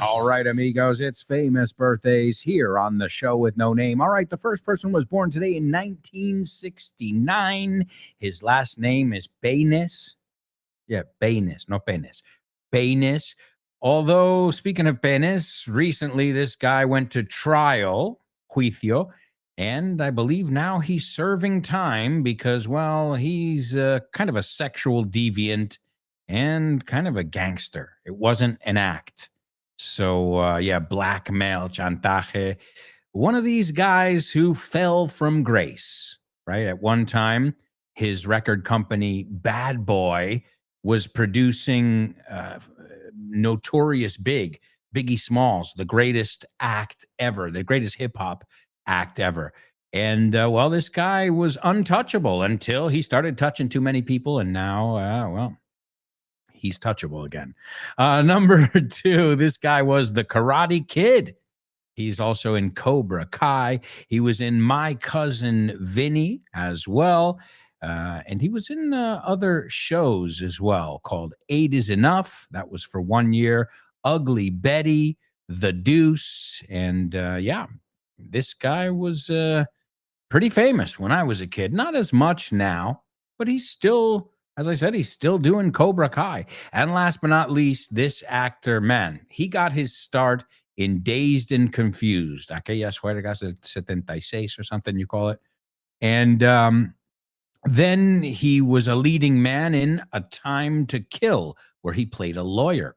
S1: All right, amigos, it's famous birthdays here on the show with no name. All right, the first person was born today in 1969. His last name is Baines. Yeah, Baines, not Baines. Baines Although, speaking of penes, recently this guy went to trial, juicio, and I believe now he's serving time because, well, he's kind of a sexual deviant and kind of a gangster. It wasn't an act. So, yeah, blackmail, chantaje. One of these guys who fell from grace, right? At one time, his record company, Bad Boy, was producing Notorious Big, Biggie Smalls, the greatest act ever, the greatest hip hop act ever. And well, this guy was untouchable until he started touching too many people. And now, well, he's touchable again. Number 2, this guy was the Karate Kid. He's also in Cobra Kai. He was in My Cousin Vinny as well. And he was in other shows as well called 8 is Enough. That was for 1 year. Ugly Betty, The Deuce. And yeah, this guy was pretty famous when I was a kid. Not as much now, but he's still, as I said, he's still doing Cobra Kai. And last but not least, this actor, man, he got his start in Dazed and Confused. Aquellas juergas del 76 or something you call it. And then he was a leading man in A Time to Kill, where he played a lawyer.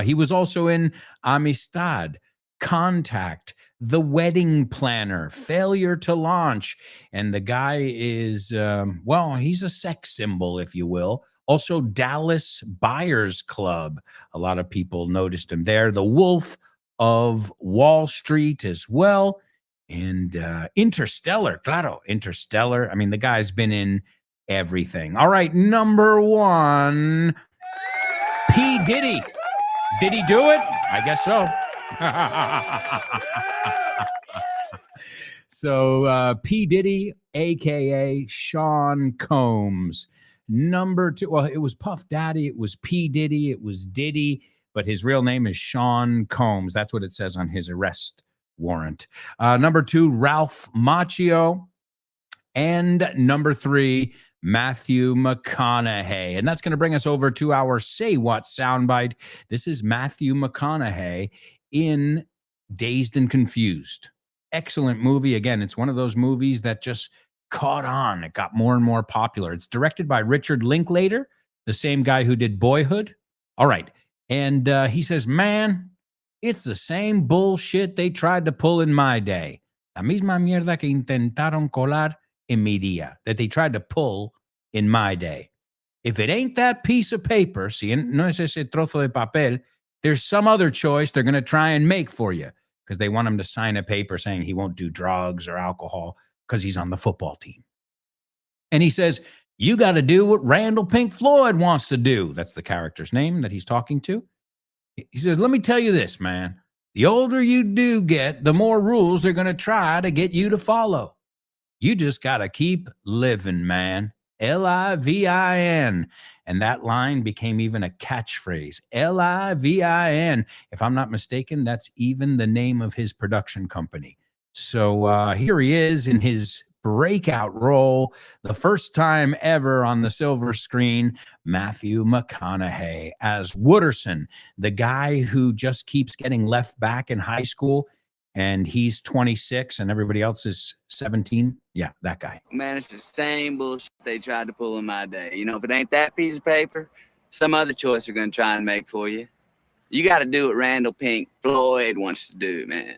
S1: He was also in Amistad, Contact, The Wedding Planner, Failure to Launch. And the guy is, well, he's a sex symbol, if you will. Also, Dallas Buyers Club. A lot of people noticed him there. The Wolf of Wall Street as well. And Interstellar, claro, Interstellar. I mean, the guy's been in everything. All right, number 1, P. Diddy. Did he do it? I guess so. So P. Diddy, a.k.a. Sean Combs. Number 2, well, it was Puff Daddy, it was P. Diddy, it was Diddy, but his real name is Sean Combs. That's what it says on his arrest warrant. Number 2, Ralph Macchio. And number 3, Matthew McConaughey. And that's going to bring us over to our Say What soundbite. This is Matthew McConaughey in Dazed and Confused. Excellent movie. Again, it's one of those movies that just caught on. It got more and more popular. It's directed by Richard Linklater, the same guy who did Boyhood. All right. And he says, man, it's the same bullshit they tried to pull in my day. La misma mierda que intentaron colar en mi día, that they tried to pull in my day. If it ain't that piece of paper, si no es ese trozo de papel, there's some other choice they're going to try and make for you because they want him to sign a paper saying he won't do drugs or alcohol because he's on the football team. And he says, you got to do what Randall Pink Floyd wants to do. That's the character's name that he's talking to. He says, let me tell you this, man. The older you do get, the more rules they're going to try to get you to follow. You just got to keep living, man. Livin. And that line became even a catchphrase. Livin. If I'm not mistaken, that's even the name of his production company. So here he is in his breakout role, the first time ever on the silver screen, Matthew McConaughey as Wooderson, the guy who just keeps getting left back in high school. And he's 26 and everybody else is 17. Yeah, that guy.
S4: Man, it's the same bullshit they tried to pull in my day. You know, if it ain't that piece of paper, some other choice they're going to try and make for you. You got to do what Randall Pink Floyd wants to do, man.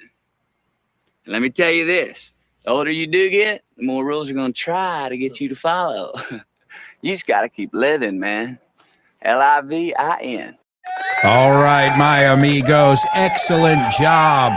S4: And let me tell you this. The older you do get, the more rules are going to try to get you to follow. You just got to keep living, man. Livin.
S1: All right, my amigos. Excellent job.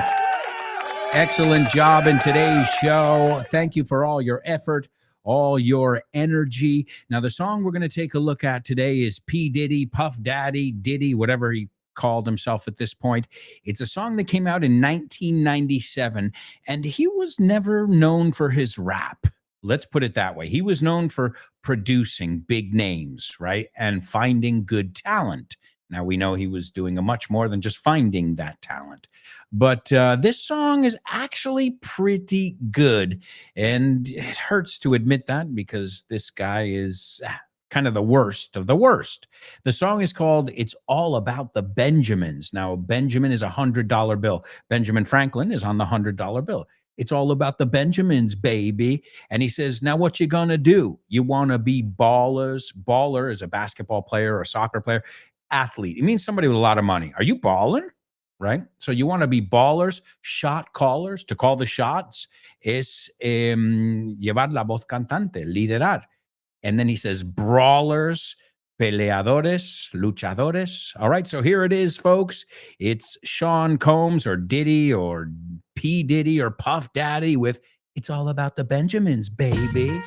S1: Excellent job in today's show. Thank you for all your effort, all your energy. Now, the song we're going to take a look at today is P. Diddy, Puff Daddy, Diddy, whatever he called himself at this point. It's a song that came out in 1997, and he was never known for his rap. Let's put it that way. He was known for producing big names, right? And finding good talent. Now, we know he was doing a much more than just finding that talent. But this song is actually pretty good. And it hurts to admit that because this guy is kind of the worst of the worst. The song is called It's All About the Benjamins. Now, Benjamin is a $100 bill. Benjamin Franklin is on the $100 bill. It's all about the Benjamins, baby. And he says, now what you gonna do? You wanna be ballers? Baller is a basketball player or a soccer player. Athlete. It means somebody with a lot of money. Are you balling? Right? So you want to be ballers, shot callers, to call the shots, es llevar la voz cantante, liderar. And then he says brawlers, peleadores, luchadores. All right, so here it is, folks. It's Sean Combs or Diddy or P. Diddy or Puff Daddy with It's All About the Benjamins, baby.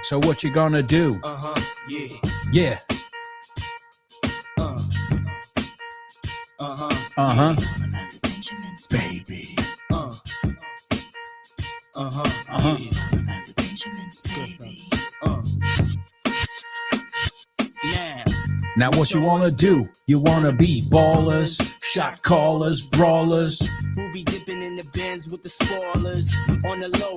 S1: So what you gonna do?
S8: Yeah.
S1: Yeah.
S8: Baby.
S1: Now what you wanna do? You wanna be ballers, shot callers, brawlers.
S8: Who be dipping in the bins with the spoilers on the low